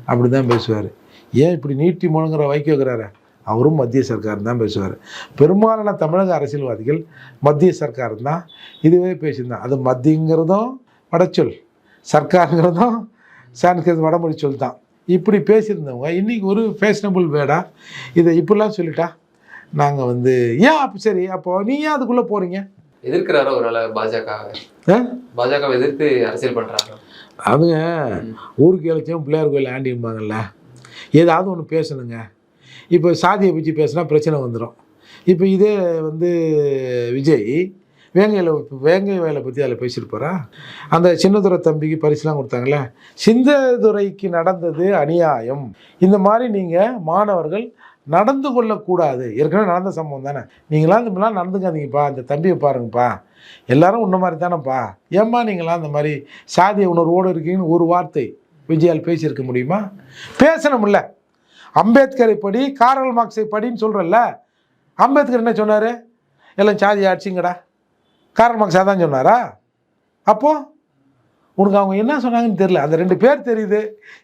அப்படி தான் பேசுவார். ஏன் இப்படி நீட்டி முழங்குற வைக்க வைக்கிறாரு? அவரும் மத்திய சர்க்கார் தான் பேசுவார். பெரும்பாலான தமிழக அரசியல்வாதிகள் மத்திய சர்க்கார் தான் இதுவே பேசியிருந்தான். அது மத்தியங்கிறதும் வடச்சொல், சர்க்காருங்கிறதும் சான்ஸ்கிருத் வடமொழி சொல் தான். இப்படி பேசியிருந்தவங்க இன்றைக்கி ஒரு ஃபேஷனபுள் வேர்டா இதை இப்படிலாம் சொல்லிட்டா நாங்கள் வந்து ஏன் அப்போ சரி அப்போது நீ ஏன் அதுக்குள்ளே போகிறீங்க? எதிர்க்கிறாரோ ஒரு வேளை பாஜகவை எதிர்த்து அரசியல் பண்ணுறாங்க. அதுங்க ஊருக்கு இலட்சியம் பிள்ளையார் கோயில் ஆண்டிம்பாங்கல்ல, ஏதாவது ஒன்று பேசணுங்க. இப்போ சாதியை பற்றி பேசுனா பிரச்சனை வந்துடும். இப்போ இதே வந்து விஜய் வேங்கை வயலை பற்றி அதில் பேசியிருப்பாரா? அந்த சின்னதுரை தம்பிக்கு பரிசுலாம் கொடுத்தாங்களே, சின்னதுரைக்கு நடந்தது அநியாயம், இந்த மாதிரி நீங்கள் மாணவர்கள் நடந்து கொள்ளக்கூடாது. ஏற்கனவே நடந்த சம்பவம் தானே, நீங்களாம் இந்த மாதிரிலாம் நடந்துக்காதீங்கப்பா, இந்த தம்பியை பாருங்கப்பா, எல்லாரும் உன்ன மாதிரி தானேப்பா, ஏம்மா நீங்களாம் இந்த மாதிரி சாதிய உணர்வோடு இருக்கீங்கன்னு ஒரு வார்த்தை விஜயால் பேசியிருக்க முடியுமா? பேசணும்ல. அம்பேத்கரை படி, கார்ல் மார்க்ஸை படின்னு சொல்கிறல்ல, அம்பேத்கர் என்ன சொன்னார்? எல்லாம் சாதியை அடிச்சிங்கடா. கார்ல் மார்க்ஸ் தான் சொன்னாரா? அப்போது உனக்கு அவங்க என்ன சொன்னாங்கன்னு தெரியல. அந்த 2 பேர் தெரியுது.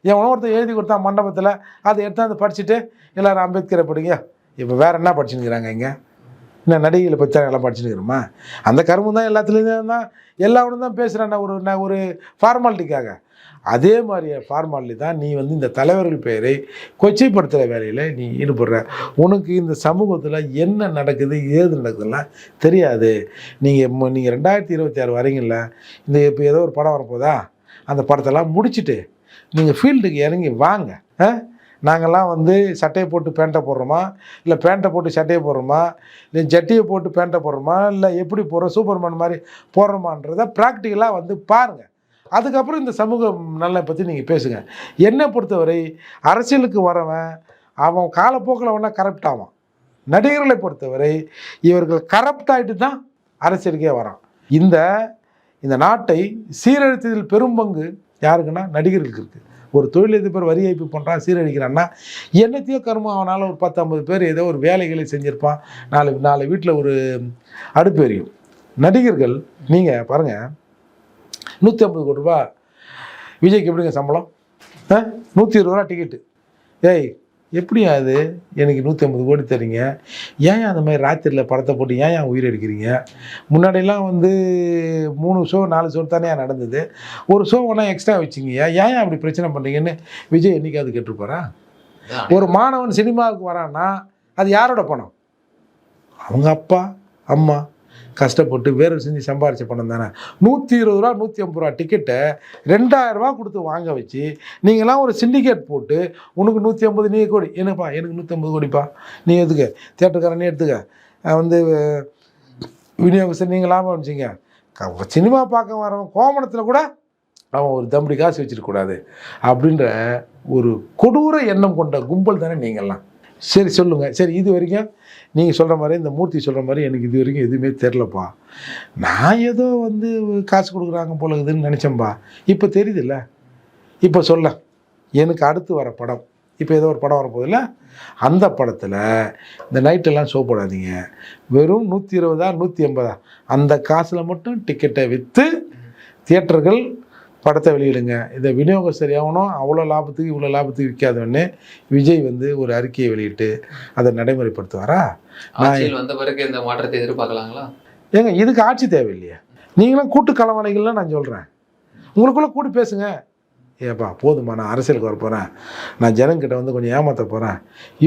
என் ஒருத்தர் எழுதி கொடுத்தா மண்டபத்தில், அதை எடுத்தாந்து படிச்சுட்டு எல்லோரும் அம்பேத்கரை படிங்க. இப்போ வேறு என்ன படிச்சுன்னுக்கிறாங்க? இங்கே என்ன நடிகைகளை பற்றி எல்லாம் படிச்சுன்னுக்கிறோமா? அந்த கரும்பு தான் எல்லாத்துலேயும் தான் எல்லாரோடும் தான் பேசுகிறேன் ஒரு ஃபார்மாலிட்டிக்காக. அதே மாதிரி ஃபார்மாலிட்டி தான் நீ வந்து இந்த தலைவர்கள் பெயரை கொச்சைப்படுத்துகிற வேலையில் நீ ஈடுபடுற. உனக்கு இந்த சமூகத்தில் என்ன நடக்குது ஏது நடக்குதுலாம் தெரியாது. நீங்கள் 2026 வரீங்கள்ல, இந்த இப்போ ஏதோ ஒரு படம் வரப்போதா, அந்த படத்தெல்லாம் முடிச்சுட்டு நீங்கள் ஃபீல்டுக்கு இறங்கி வாங்க. நாங்கள்லாம் வந்து சட்டையை போட்டு பேண்ட்டை போடுறோமா, இல்லை பேண்ட்டை போட்டு சட்டையை போடுறோமா, இல்லை ஜட்டியை போட்டு பேண்ட்டை போடுறோமா, இல்லை எப்படி போடுறோம் சூப்பர்மேன் மாதிரி போடுறோமான்றதை ப்ராக்டிக்கலாக வந்து பாருங்கள். அதுக்கப்புறம் இந்த சமூக நலனை பற்றி நீங்கள் பேசுங்க. என்னை பொறுத்தவரை அரசியலுக்கு வரவன் அவன் காலப்போக்கில் வேணால் கரப்ட் ஆவான். நடிகர்களை பொறுத்தவரை இவர்கள் கரப்ட் ஆகிட்டு தான் அரசியலுக்கே வரான். இந்த நாட்டை சீரழித்ததில் பெரும் பங்கு யாருக்குன்னா நடிகர்களுக்கு இருக்குது. ஒரு தொழிலதிபர் வரி ஏய்ப்பு பண்ணுறான், சீரழிக்கிறான்னா என்னத்தையோ கருமம் அவனால் ஒரு 10-50 பேர் ஏதோ ஒரு வேலைகளை செஞ்சுருப்பான். 4 வீட்டில் ஒரு அடுப்பு எரியும். நடிகர்கள் நீங்கள் பாருங்கள், 150 கோடி ரூபா விஜய்க்கு எப்படிங்க சம்பளம்? 120 ரூபா டிக்கெட்டு. ஏய் எப்படியா அது? எனக்கு 150 கோடி தரீங்க, ஏன் அந்த மாதிரி ராத்திரியில் படத்தை போட்டு ஏன் உயிர் எடுக்கிறீங்க? முன்னாடியெல்லாம் வந்து 3 ஷோ 4 ஷோ தானே நடந்தது, ஒரு ஷோ ஒன்றா எக்ஸ்ட்ரா வச்சிங்க, ஏன் அப்படி பிரச்சனை பண்ணுறீங்கன்னு விஜய் என்றைக்காவது கேட்டுருப்பாரா? ஒரு மாணவன் சினிமாவுக்கு வரான்னா அது யாரோட பணம்? அவங்க அப்பா அம்மா கஷ்டப்பட்டு வேறு செஞ்சு சம்பாரித்த பணம் தானே. 120 ரூபா 150 ரூபா டிக்கெட்டை 2000 ரூபா கொடுத்து வாங்க வச்சு நீங்களாம் ஒரு சிண்டிகேட் போட்டு உனக்கு 150 நீ கோடி, என்னப்பா எனக்கு 150 கோடிப்பா நீ எடுத்துக்க, தேட்டருக்காரனே எடுத்துக்க, வந்து விநியோகஸ்தர் நீங்கள் லாபம் வச்சிங்க. சினிமா பார்க்க வரவன் கோமணத்தில் கூட அவன் ஒரு தம்படி காசு வச்சிருக்கக்கூடாது அப்படின்ற ஒரு கொடூர எண்ணம் கொண்ட கும்பல் தானே நீங்கள்லாம். சரி சொல்லுங்கள். சரி இது வரைக்கும் நீங்கள் சொல்கிற மாதிரி இந்த மூர்த்தி சொல்கிற மாதிரி எனக்கு இது வரைக்கும் எதுவுமே தெரிலப்பா, நான் ஏதோ வந்து காசு கொடுக்குறாங்க போல இருக்குதுன்னு நினச்சேன்பா, இப்போ தெரியுதுல்ல. இப்போ சொல்ல எனக்கு அடுத்து வர படம், இப்போ ஏதோ ஒரு படம் வரப்போதில்ல, அந்த படத்தில் இந்த நைட்டெல்லாம் ஷோ போடாதீங்க, வெறும் 120 180 அந்த காசில் மட்டும் டிக்கெட்டை விற்று தியேட்டர்கள் படத்தை வெளியிடுங்க. இதை விநியோகம் சரியாகணும், அவ்வளோ லாபத்துக்கு இவ்வளோ லாபத்துக்கு விற்காதவொன்னே விஜய் வந்து ஒரு அறிக்கையை வெளியிட்டு அதை நடைமுறைப்படுத்துவாரா? ஆட்சியில் வந்த பிறகு இந்த மாற்றத்தை எதிர்பார்க்கலாங்களா? ஏங்க இதுக்கு ஆட்சி தேவையில்லையா? நீங்களும் கூட்டு களவாணிகள்லாம் நான் சொல்கிறேன், உங்களுக்குள்ளே கூட்டி பேசுங்க. ஏப்பா போதுமா, நான் அரசியலுக்கு வர போகிறேன், நான் ஜனங்கிட்ட வந்து கொஞ்சம் ஏமாற்ற போகிறேன்,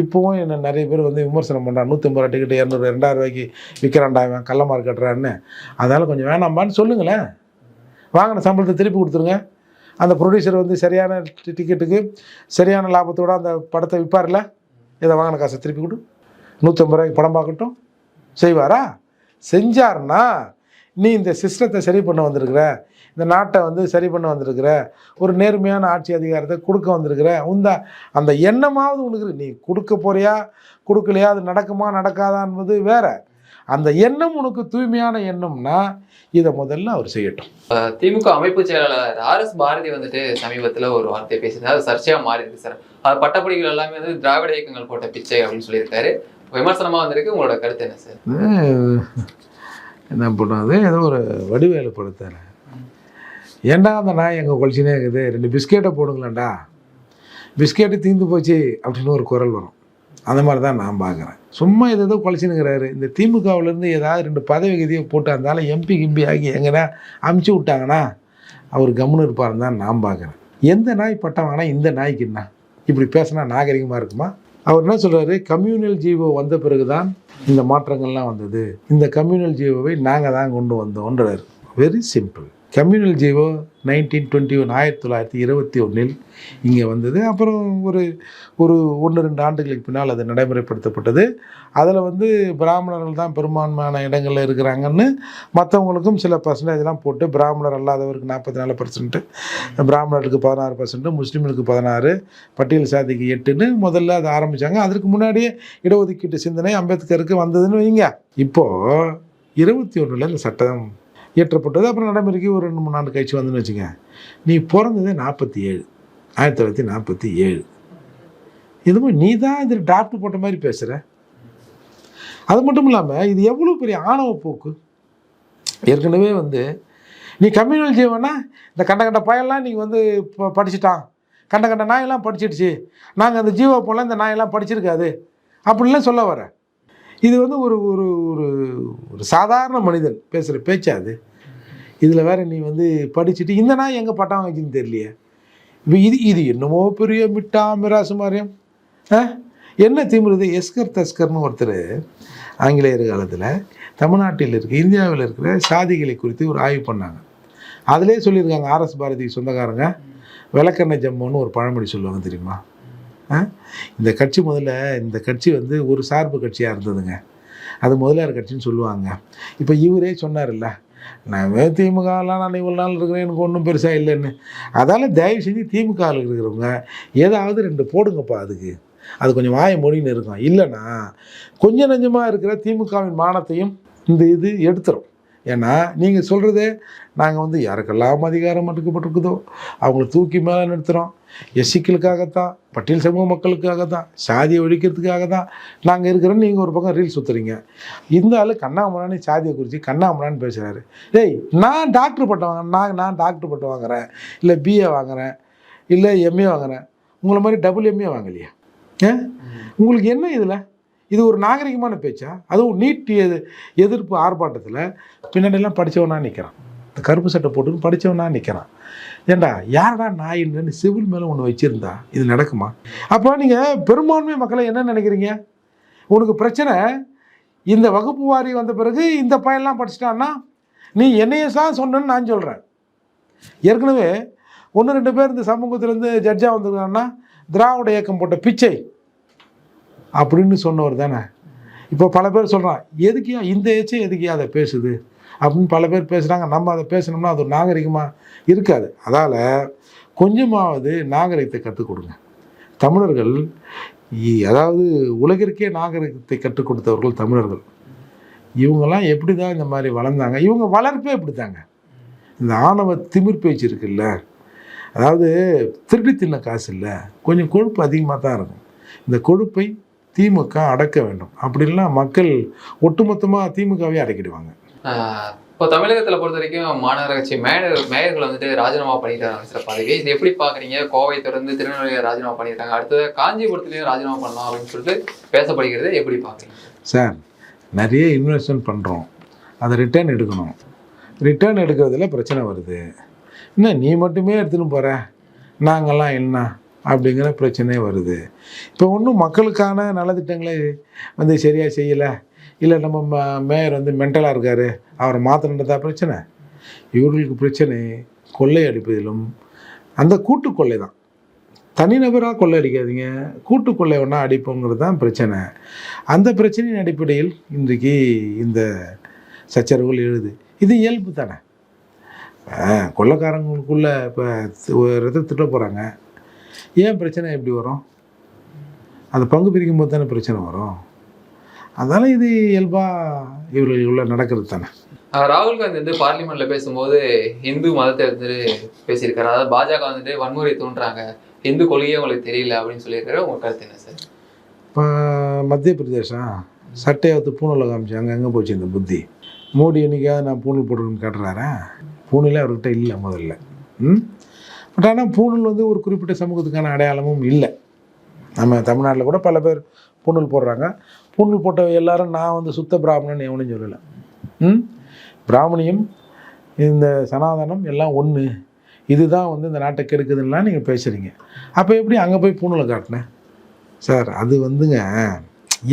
இப்போவும் என்ன நிறைய பேர் வந்து விமர்சனம் பண்ணுறான், 150 ரூபா டிக்கெட்டு 200 2000 ரூபாய்க்கு விற்கிறான்டா இவன், கள்ள மார்க் கட்டுறான்னு, அதனால் கொஞ்சம் வேணாம்பான்னு சொல்லுங்களேன். வாங்கின சம்பளத்தை திருப்பி கொடுத்துருங்க. அந்த ப்ரொடியூசர் வந்து சரியான டிக்கெட்டுக்கு சரியான லாபத்தோடு அந்த படத்தை விற்பார்ல, இதை வாங்கின காசை திருப்பி கொடு, 150 ரூபாய்க்கு படம் பார்க்கட்டும். செய்வாரா? செஞ்சார்னா நீ இந்த சிஸ்டத்தை சரி பண்ண வந்திருக்கிற, இந்த நாட்டை வந்து சரி பண்ண வந்திருக்கிற, ஒரு நேர்மையான ஆட்சி அதிகாரத்தை கொடுக்க வந்திருக்கிற, அந்த எண்ணமாவது உனக்கு நீ கொடுக்க போறியா கொடுக்கலையா, அது நடக்குமா நடக்காதா என்பது வேற. அந்த எண்ணம் உனக்கு தூய்மையான எண்ணம்னா இதை முதல்ல அவர் செய்யட்டும். திமுக அமைப்பு செயலாளர் ஆர்எஸ் பாரதி வந்துட்டு சமீபத்தில் ஒரு வார்த்தையை பேசியிருந்தார், அது சர்ச்சையாக மாறி இருக்கு சார். அது பட்டப்படிகள் எல்லாமே வந்து திராவிட இயக்கங்கள் போட்ட பிச்சை அப்படின்னு சொல்லியிருக்காரு, விமர்சனமாக வந்திருக்கு. உங்களோட கருத்து என்ன சார்? என்ன பண்ணாது, ஏதோ ஒரு வடிவேலு படுத்தார், ஏண்டா அந்த நாய் எங்கள் கொலிச்சினே இருக்குது, 2 பிஸ்கெட்டை போடுங்களேன்டா, பிஸ்கெட்டு தீர்ந்து போச்சு அப்படின்னு ஒரு குரல் வரும். அந்த மாதிரி தான் நான் பார்க்குறேன். சும்மா ஏதோ கொலைச்சினுங்கிறாரு. இந்த திமுகவிலேருந்து ஏதாவது 2 பதவி கதியை போட்டு இருந்தாலும் எம்பி கிம்பி ஆகி எங்கன்னா அமுச்சு விட்டாங்கன்னா அவர் கம்முன்னு இருப்பாருன்னு தான் நான் பார்க்குறேன். எந்த நாய் பட்டம் வாங்கினா இந்த நாய்க்கு என்ன இப்படி பேசினா நாகரிகமாக இருக்குமா? அவர் என்ன சொல்கிறாரு, கம்யூனல் ஜீவோ வந்த பிறகு தான் இந்த மாற்றங்கள்லாம் வந்தது, இந்த கம்யூனல் ஜீவோவை நாங்கள் தான் கொண்டு வந்தோன்றார். Very simple. கம்யூனல் ஜீவோ 1921 இங்கே வந்தது. அப்புறம் ஒரு 1-2 ஆண்டுகளுக்கு பின்னால் அது நடைமுறைப்படுத்தப்பட்டது. அதில் வந்து பிராமணர்கள் தான் பெரும்பான்மையான இடங்களில் இருக்கிறாங்கன்னு மற்றவங்களுக்கும் சில பர்சன்டேஜ்லாம் போட்டு, பிராமணர் அல்லாதவருக்கு 44%, பிராமணருக்கு 16%, முஸ்லீம்களுக்கு 16, பட்டியல் சாதிக்கு 8ன்னு முதல்ல அதை ஆரம்பித்தாங்க. அதற்கு முன்னாடியே இடஒதுக்கீட்டு சிந்தனை அம்பேத்கருக்கு வந்ததுன்னு வைங்க. இப்போது 21 இந்த சட்டம் இயற்றப்பட்டது. அப்புறம் நடைமுறைக்கு ஒரு 2-3 ஆண்டு கழிச்சு வந்துன்னு வச்சுங்க. நீ பிறந்தது 1947. இதுவும் நீ தான் இது டாக்டர் போட்ட மாதிரி பேசுகிற. அது மட்டும் இல்லாமல் இது எவ்வளோ பெரிய ஆணவ போக்கு. ஏற்கனவே வந்து நீ கம்யூனல் ஜீவனா இந்த கண்ட பயெல்லாம் நீங்கள் வந்து படிச்சுட்டான், கண்ட நாயெல்லாம் படிச்சிடுச்சு, நாங்கள் அந்த ஜீவோ போல இந்த நாயெல்லாம் படிச்சிருக்காது அப்படின்லாம் சொல்ல வர. இது வந்து ஒரு ஒரு ஒரு சாதாரண மனிதன் பேசுகிற பேச்சாது. இதில் வேறு நீ வந்து படிச்சுட்டு இந்த நாய் எங்கே பட்டம் வாங்கிச்சின்னு தெரியலையே. இப்போ இது என்னமோ பெரிய மிட்டா மிராசு மாதிரியம் என்ன திமிருது. எஸ்கர் தஸ்கர்னு ஒருத்தர் ஆங்கிலேயர் காலத்தில் தமிழ்நாட்டில் இருக்க இந்தியாவில் இருக்கிற சாதிகளை குறித்து ஒரு ஆய்வு பண்ணாங்க. அதிலே சொல்லியிருக்காங்க, ஆர்எஸ் பாரதி சொந்தக்காரங்க விளக்கெண்ணெய் ஜம்முன்னு ஒரு பழமொழி சொல்லுவாங்க தெரியுமா? இந்த கட்சி வந்து ஒரு சார்பு கட்சியாக இருந்ததுங்க, அது முதலியார் கட்சின்னு சொல்லுவாங்க. இப்போ இவரே சொன்னார்ல, நான் திமுகலாம் நான் இவ்வளோ நாள் இருக்கிறேன், எனக்கு ஒன்றும் பெருசாக இல்லைன்னு. அதால் தயவு செஞ்சு திமுகவில் இருக்கிறவங்க ஏதாவது 2 போடுங்கப்பா, அது கொஞ்சம் வாய மொழின்னு இருக்கும். இல்லைன்னா கொஞ்சம் நஞ்சமாக இருக்கிற திமுகவின் மானத்தையும் இது எடுத்துரும். ஏன்னா நீங்கள் சொல்கிறதே நாங்கள் வந்து யாருக்கெல்லாம் அதிகாரம் மறுக்கப்பட்டிருக்குதோ அவங்கள தூக்கி மேலே நிறுத்துகிறோம், எஸ்சிக்களுக்காகத்தான், பட்டியல் சமூக மக்களுக்காகத்தான், சாதியை ஒழிக்கிறதுக்காக தான் நாங்கள் இருக்கிறோன்னு நீங்கள் ஒரு பக்கம் ரீல் சுற்றுறீங்க. இந்த ஆள் கண்ணாமூனான்னு சாதியை குறித்து கண்ணாமூனான்னு பேசுகிறாரு. டேய், நான் டாக்டர் பட்டம் வாங்குறேன், நான் டாக்டர் பட்டம் வாங்குகிறேன், இல்லை பிஏ வாங்குகிறேன், இல்லை எம்ஏ வாங்குகிறேன், உங்களை மாதிரி டபுள் எம்ஏ வாங்கலையா? உங்களுக்கு என்ன இதில்? இது ஒரு நாகரிகமான பேச்சா? அதுவும் நீட் எதிர்ப்பு ஆர்ப்பாட்டத்தில் பின்னாடியெல்லாம் படித்தவனா நிற்கிறான், இந்த கருப்பு சட்டை போட்டுன்னு படித்தவனா நிற்கிறான். ஏண்டா யாரடா நாயின்னு சிவில் மேலே ஒன்று வச்சுருந்தா இது நடக்குமா? அப்போ நீங்கள் பெரும்பான்மை மக்களை என்ன நினைக்கிறீங்க? உனக்கு பிரச்சனை இந்த வகுப்பு வாரி வந்த பிறகு இந்த பையன்லாம் படிச்சிட்டான்னா நீ என்னையே தான் சொன்னேன்னு நான் சொல்கிறேன். ஏற்கனவே 1-2 பேர் இந்த சமூகத்திலேருந்து ஜட்ஜாக வந்துருக்காங்கன்னா திராவிட இயக்கம் போட்ட பிச்சை அப்படின்னு சொன்னவர் தானே. இப்போ பல பேர் சொல்கிறான், எதுக்கியா இந்த ஏச்சே எதுக்கியா அதை பேசுது அப்படின்னு பல பேர் பேசுகிறாங்க. நம்ம அதை பேசணும்னா அது ஒரு நாகரிகமாக இருக்காது. அதால் கொஞ்சமாவது நாகரிகத்தை கற்றுக் கொடுங்க. தமிழர்கள் அதாவது உலகிற்கே நாகரிகத்தை கற்றுக் கொடுத்தவர்கள் தமிழர்கள். இவங்கெல்லாம் எப்படி தான் இந்த மாதிரி வளர்ந்தாங்க? இவங்க வளர்ப்பே எப்படி தாங்க? இந்த ஆணவ திமிர் பேச்சு இருக்குல்ல, அதாவது திருடி தின்ன காசு இல்லை, கொஞ்சம் கொழுப்பு அதிகமாக தான் இருக்கும். இந்த கொழுப்பை திமுக அடக்க வேண்டும். அப்படின்லாம் மக்கள் ஒட்டுமொத்தமாக திமுகவே அடக்கிடுவாங்க. இப்போ தமிழகத்தில் பொறுத்த வரைக்கும் மாநகராட்சி மேயர்களை வந்துட்டு ராஜினாமா பண்ணிட்டாங்க சில பதவி. இது எப்படி பார்க்குறீங்க? கோவை தொடர்ந்து திருநெல்வேலியை ராஜினாமா பண்ணிட்டாங்க, அடுத்தது காஞ்சிபுரத்துலேயும் ராஜினாமா பண்ணலாம் அப்படின்னு சொல்லிட்டு பேசப்படுகிறது. எப்படி பார்க்குறீங்க சார்? நிறைய இன்வெஸ்ட்மெண்ட் பண்ணுறோம், அதை ரிட்டர்ன் எடுக்கணும். ரிட்டர்ன் எடுக்கிறதுல பிரச்சனை வருது. என்ன நீ மட்டுமே எடுத்துன்னு போகிற, நாங்கள்லாம் என்ன அப்படிங்கிற பிரச்சனை வருது. இப்போ ஒன்றும் மக்களுக்கான நலத்திட்டங்களை வந்து சரியாக செய்யலை, இல்லை நம்ம மேயர் வந்து மென்டலாக இருக்கார், அவரை மாற்றணுன்றதா பிரச்சனை. இவர்களுக்கு பிரச்சனை கொள்ளை அடிப்பதிலும், அந்த கூட்டு கொள்ளை தான். தனிநபராக கொள்ளை அடிக்காதீங்க, கூட்டு கொள்ளை ஒன்றா அடிப்போங்கிறது தான் பிரச்சனை. அந்த பிரச்சனையின் அடிப்படையில் இன்றைக்கு இந்த சச்சரவுகள் எழுது. இது இயல்பு தானே. கொள்ளைக்காரங்களுக்குள்ள இப்போ ரத்த திட்ட போகிறாங்க, ஏன் பிரச்சனை எப்படி வரும்? அது பங்கு பிரிக்கும் போது தானே பிரச்சனை வரும். அதனால் இது இயல்பாக இவர்களுக்குள்ள நடக்கிறது தானே. ராகுல் காந்தி வந்து பார்லிமெண்ட்ல பேசும்போது இந்து மதத்தை வந்து பேசியிருக்காரு. அதாவது பாஜக வந்துட்டு வன்முறை தோன்றாங்க, இந்து கொள்கையே உங்களுக்கு தெரியல அப்படின்னு சொல்லியிருக்காரு. உங்க கருத்து என்ன சார்? இப்போ மத்திய பிரதேசம் சட்டையை வந்து பூணூலில் காமிச்சு அங்கே போச்சு இந்த புத்தி. மோடி என்னைக்காவது நான் பூணூல் போட்டுருன்னு காட்டுறாரா? பூணூலே அவர்கிட்ட இல்லை முதல்ல. பட் ஆனால் பூணூல் வந்து ஒரு குறிப்பிட்ட சமூகத்துக்கான அடையாளமும் இல்லை. நம்ம தமிழ்நாட்டில் கூட பல பேர் பூணூல் போடுறாங்க. பூணூல் போட்ட எல்லாரும் நான் வந்து சுத்த பிராமணன் எவனும் சொல்லலை. பிராமணியம் இந்த சனாதனம் எல்லாம் ஒன்று, இதுதான் வந்து இந்த நாட்டை கெடுக்குதுன்னெலாம் நீங்கள் பேசுகிறீங்க. அப்போ எப்படி அங்கே போய் பூணூலை காட்டினேன் சார்? அது வந்துங்க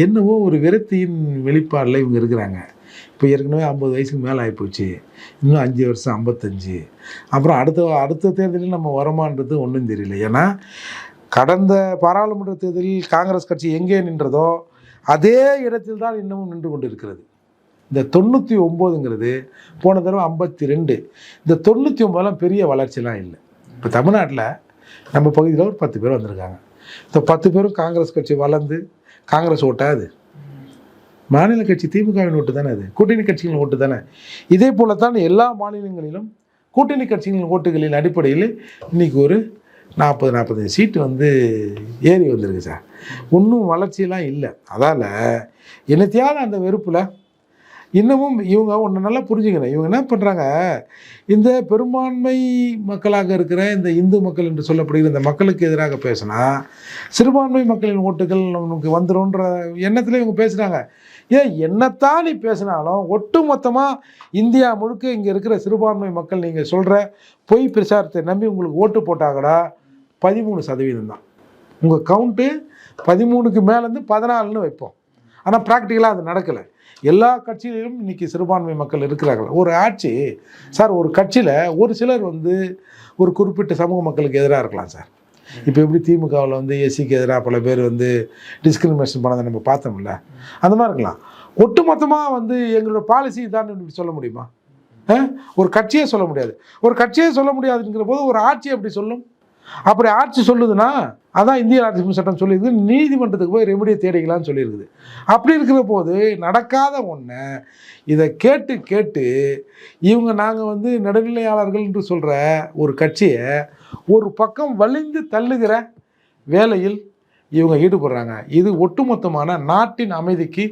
என்னவோ ஒரு விரக்தியின் வெளிப்பாடில் இவங்க இருக்கிறாங்க. இப்போ ஏற்கனவே 50 வயசுக்கு மேலே ஆகிப்போச்சு, இன்னும் 5 வருஷம் 55, அப்புறம் அடுத்த தேர்தலில் நம்ம வரமான்றது ஒன்றும் தெரியல. ஏன்னா கடந்த பாராளுமன்ற தேர்தலில் காங்கிரஸ் கட்சி எங்கே நின்றதோ அதே இடத்தில் தான் இன்னமும் நின்று கொண்டு இருக்கிறது. இந்த 99ங்கிறது போன தடவை 52. இந்த 99லாம் பெரிய வளர்ச்சிலாம் இல்லை. இப்போ தமிழ்நாட்டில் நம்ம பகுதியில் ஒரு 10 பேர் வந்திருக்காங்க. இந்த 10 பேரும் காங்கிரஸ் கட்சி வளர்ந்து காங்கிரஸ் ஓட்டாது, மாநில கட்சி திமுகவின் ஓட்டு தானே, அது கூட்டணி கட்சிகளின் ஓட்டு தானே. இதே போல தான் எல்லா மாநிலங்களிலும் கூட்டணி கட்சிகளின் ஓட்டுகளின் அடிப்படையில் இன்றைக்கி ஒரு 40-45 சீட்டு வந்து ஏறி வந்திருக்கு சார். இன்னும் வளர்ச்சியெல்லாம் இல்லை. அதால் என்னத்தையாவது அந்த வெறுப்பில் இன்னமும் இவங்க ஒன்று நல்லா புரிஞ்சுக்கணும். இவங்க என்ன பண்ணுறாங்க, இந்த பெரும்பான்மை மக்களாக இருக்கிற இந்த இந்து மக்கள் என்று சொல்லப்படுகிற இந்த மக்களுக்கு எதிராக பேசினா சிறுபான்மை மக்களின் ஓட்டுகள் நமக்கு வந்துடும்ன்ற எண்ணத்தில் இவங்க பேசுகிறாங்க. என்னத்தான் நீ பேசினாலும் ஒட்டு மொத்தமாக இந்தியா முழுக்க இங்கே இருக்கிற சிறுபான்மை மக்கள் நீங்கள் சொல்கிற பொய் பிரச்சாரத்தை நம்பி உங்களுக்கு ஓட்டு போட்டாங்கடா 13% தான். உங்கள் கவுண்ட்டு 13க்கு மேலேருந்து 14ன்னு வைப்போம். ஆனால் ப்ராக்டிக்கலாக அது நடக்கலை. எல்லா கட்சியிலும் இன்றைக்கி சிறுபான்மை மக்கள் இருக்கிறார்கள். ஒரு ஆட்சி சார், ஒரு கட்சியில் ஒரு சிலர் வந்து ஒரு குறிப்பிட்ட சமூக மக்களுக்கு எதிராக இருக்கலாம் சார். இப்போ எப்படி திமுகவில் வந்து எஸ்சிக்கு எதிராக பல பேர் வந்து டிஸ்கிரிமினேஷன் பண்ணதை நம்ம பார்த்தோம்ல, அந்த மாதிரி இருக்கலாம். ஒட்டு மொத்தமாக வந்து எங்களோட பாலிசி தான் சொல்ல முடியுமா? ஒரு கட்சியே சொல்ல முடியாது. ஒரு கட்சியே சொல்ல முடியாதுங்கிற போது ஒரு ஆட்சி அப்படி சொல்லும். அப்படி ஆட்சி சொல்லுதுன்னா அதான் இந்திய அரசியல் சட்டம் சொல்லியிருக்கு, நீதிமன்றத்துக்கு போய் ரெமடியை தேடிக்கலான்னு சொல்லியிருக்குது. அப்படி இருக்கிற போது நடக்காத ஒன்று இதை கேட்டு கேட்டு இவங்க நாங்கள் வந்து நடுநிலையாளர்கள் என்று சொல்கிற ஒரு கட்சியை ஒரு பக்கம் வலிந்து தள்ளுகிற வேலையில் இவங்க ஈடுபடுறாங்க. இது ஒட்டுமொத்தமான நாட்டின் அமைதிக்கு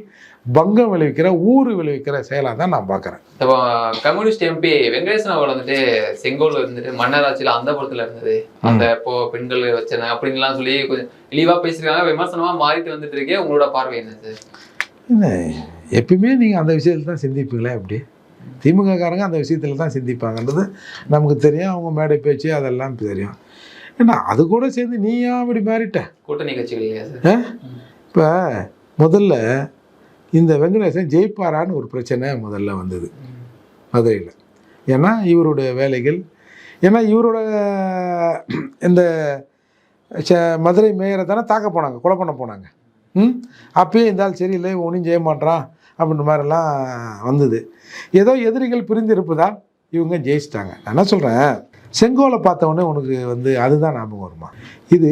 பங்கம் விளைவிக்கிற ஊறு விளைவிக்கிற செயலாக தான் நான் பார்க்குறேன். இப்போ கம்யூனிஸ்ட் எம்பி வெங்கடேசன் அவர்கள் வந்துட்டு செங்கோல் இருந்துட்டு மன்னராட்சியில் அந்த புறத்தில் இருந்தது, அந்த இப்போ பெண்கள் வச்சன அப்படின்லாம் சொல்லி கொஞ்சம் இழிவாக பேசியிருக்காங்க, விமர்சனமாக மாறிட்டு வந்துட்டு இருக்கே. உங்களோட பார்வை என்னது? இல்லை, எப்பயுமே நீங்கள் அந்த விஷயத்தில் தான் சிந்திப்பீங்களே. அப்படி திமுககாரங்க அந்த விஷயத்தில் தான் சிந்திப்பாங்கன்றது நமக்கு தெரியும். அவங்க மேடை பேச்சு அதெல்லாம் தெரியும். ஏன்னா அது கூட சேர்ந்து நீயா அப்படி மாறிட்ட கூட்டணி கட்சிகள் இல்லையா சார்? இப்போ முதல்ல இந்த வெங்கடேசன் ஜெயிப்பாரான்னு ஒரு பிரச்சனை முதல்ல வந்தது மதுரையில். ஏன்னா இவருடைய வேலைகள், ஏன்னா இவரோட இந்த மதுரை மேயரை தானே தாக்க போனாங்க, கொலை பண்ண போனாங்க. அப்பயே இருந்தாலும் சரியில்லை, ஒன்றும் செய்ய மாட்டான் அப்படின்ற மாதிரிலாம் வந்தது. ஏதோ எதிரிகள் பிரிந்து இருப்பதால் இவங்க ஜெயிச்சிட்டாங்க. நான் என்ன சொல்கிறேன், செங்கோலை பார்த்தவொடனே உனக்கு வந்து அதுதான் ஞாபகம் வருமா? இது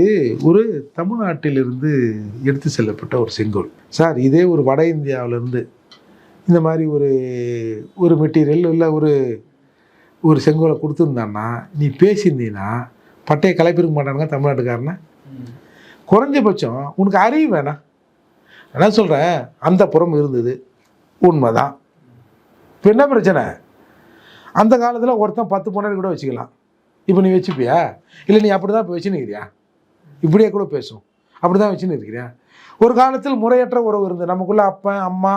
ஒரு தமிழ்நாட்டிலிருந்து எடுத்து செல்லப்பட்ட ஒரு செங்கோல் சார். இதே ஒரு வட இந்தியாவிலேருந்து இந்த மாதிரி ஒரு மெட்டீரியல் இல்லை ஒரு செங்கோலை கொடுத்துருந்தான்னா நீ பேசியிருந்தீங்கன்னா பட்டையை கலைப்பிருக்க மாட்டானுங்க தமிழ்நாட்டுக்காரனை. குறைஞ்சபட்சம் உனக்கு அறிவு வேணாம். என்ன சொல்கிறேன், அந்த புறம் இருந்தது உண்மைதான். இப்போ என்ன பிரச்சனை, அந்த காலத்தில் ஒருத்தன் 10 பொண்ணு கூட வச்சுக்கலாம். இப்போ நீ வச்சுப்பியா? இல்லை நீ அப்படி தான் இப்போ வச்சுன்னு இருக்கிறியா? இப்படியே கூட பேசும், அப்படி தான் வச்சுன்னு இருக்கிறியா? ஒரு காலத்தில் முறையற்ற உறவு இருந்தது நமக்குள்ளே. அப்பன் அம்மா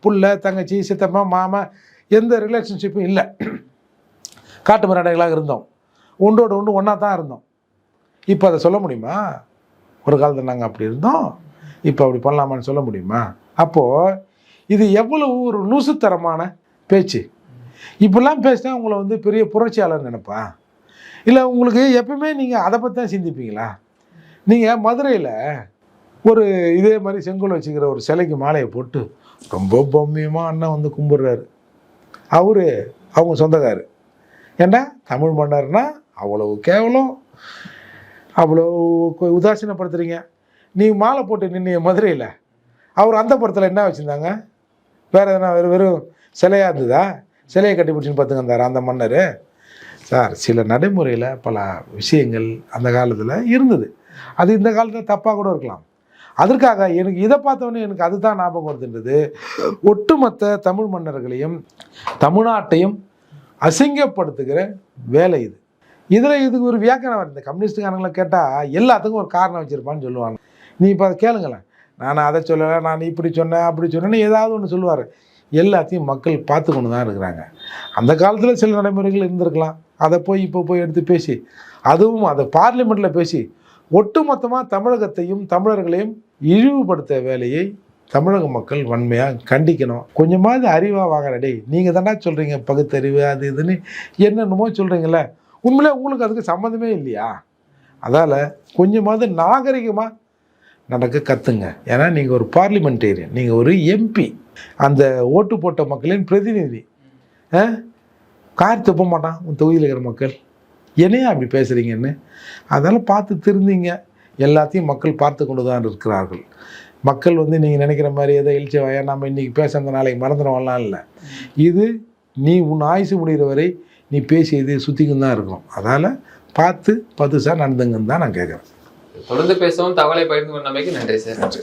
புள்ள தங்கச்சி சித்தப்பா மாமா எந்த ரிலேஷன்ஷிப்பும் இல்லை. காட்டு மிராடைகளாக இருந்தோம், ஒன்றோடு ஒன்று ஒன்றா தான் இருந்தோம். இப்போ அதை சொல்ல முடியுமா? ஒரு காலத்தில் நாங்கள் அப்படி இருந்தோம், இப்போ அப்படி பண்ணலாமான்னு சொல்ல முடியுமா? அப்போது இது எவ்வளவு ஒரு லூசுத்தரமான பேச்சு. இப்படிலாம் பேசினா உங்களை வந்து பெரிய புரட்சியாளர் நினைப்பா? இல்லை உங்களுக்கு எப்பவுமே நீங்கள் அதை பற்றி தான் சிந்திப்பீங்களா? நீங்கள் மதுரையில் ஒரு இதே மாதிரி செங்கோல் வச்சுக்கிற ஒரு சிலைக்கு மாலையை போட்டு ரொம்ப பொம்மியமாக அண்ணன் வந்து கும்பிட்றாரு. அவங்க சொந்தக்காரு. ஏண்டா தமிழ் மன்னர்னா அவ்வளோ கேவலம், அவ்வளோ உதாசீனப்படுத்துறீங்க. நீ மாலை போட்டு நின்று மதுரையில் அவர் அந்த புறத்தில் என்ன வச்சுருந்தாங்க? வேறு எதனா வெறும் சிலையாக இருந்ததா? சிலையை கட்டி பிடிச்சின்னு பார்த்துங்க இருந்தார் அந்த மன்னர். சார், சில நடைமுறையில் பல விஷயங்கள் அந்த காலத்தில் இருந்தது. அது இந்த காலத்தில் தப்பாக கூட இருக்கலாம். அதற்காக எனக்கு இதை பார்த்தோன்னே எனக்கு அதுதான் ஞாபகம் வருதுன்றது. ஒட்டுமொத்த தமிழ் மன்னர்களையும் தமிழ்நாட்டையும் அசிங்கப்படுத்துகிற வேலை இது. இதில் இதுக்கு ஒரு வியாக்கியானம் வருது. இந்த கம்யூனிஸ்டுக்காரங்களை கேட்டால் எல்லாத்துக்கும் ஒரு காரணம் வச்சுருப்பான்னு சொல்லுவாங்க. நீ இப்போ அதை கேளுங்களேன். நான் அதை சொல்லலை, நான் இப்படி சொன்னேன் அப்படி சொன்னேன்னு ஏதாவது ஒன்று சொல்லுவார். எல்லாத்தையும் மக்கள் பார்த்து கொண்டு தான் இருக்கிறாங்க. அந்த காலத்தில் சில நடைமுறைகள் இருந்திருக்கலாம். அதை இப்போ எடுத்து பேசி, அதுவும் அதை பார்லிமெண்ட்டில் பேசி ஒட்டுமொத்தமாக தமிழகத்தையும் தமிழர்களையும் இழிவுபடுத்த வேலையை தமிழக மக்கள் வன்மையாக கண்டிக்கணும். கொஞ்சமாவது அறிவாக வாங்கடே. நீங்கள் தானே சொல்கிறீங்க பகுத்தறிவு அது இதுன்னு என்னென்னமோ சொல்கிறீங்களே, உண்மையிலே உங்களுக்கு அதுக்கு சம்மந்தமே இல்லையா? அதால் கொஞ்சமாவது நாகரிகமாக நடக்க கற்றுங்க. ஏன்னா நீங்கள் ஒரு பார்லிமெண்டேரியன், நீங்கள் ஒரு எம்பி, அந்த ஓட்டு போட்ட மக்களின் பிரதிநிதி. கார் துப்ப மாட்டான் உன் தொகுதியில் இருக்கிற மக்கள். என்னையா அப்படி பேசுகிறீங்கன்னு அதெல்லாம் பார்த்து திருந்தீங்க. எல்லாத்தையும் மக்கள் பார்த்து கொண்டு தான் இருக்கிறார்கள். மக்கள் வந்து நீங்கள் நினைக்கிற மாதிரி ஏதோ எழுச்சி வாயா நம்ம இன்றைக்கி பேசுகிறத நாளைக்கு மறந்துடுவோம்லாம் இல்லை. இது நீ உன் ஆயுசு முடிகிற வரை நீ பேசியது சுற்றிக்கும் தான் இருக்கும். அதால் பார்த்து 10 சார் நடந்துங்கன்னு தான் நான் கேட்குறேன். தொடர்ந்து பேசவும் தகவலை பகிர்ந்து கொண்டமைக்கு நன்றி சார். நன்றி.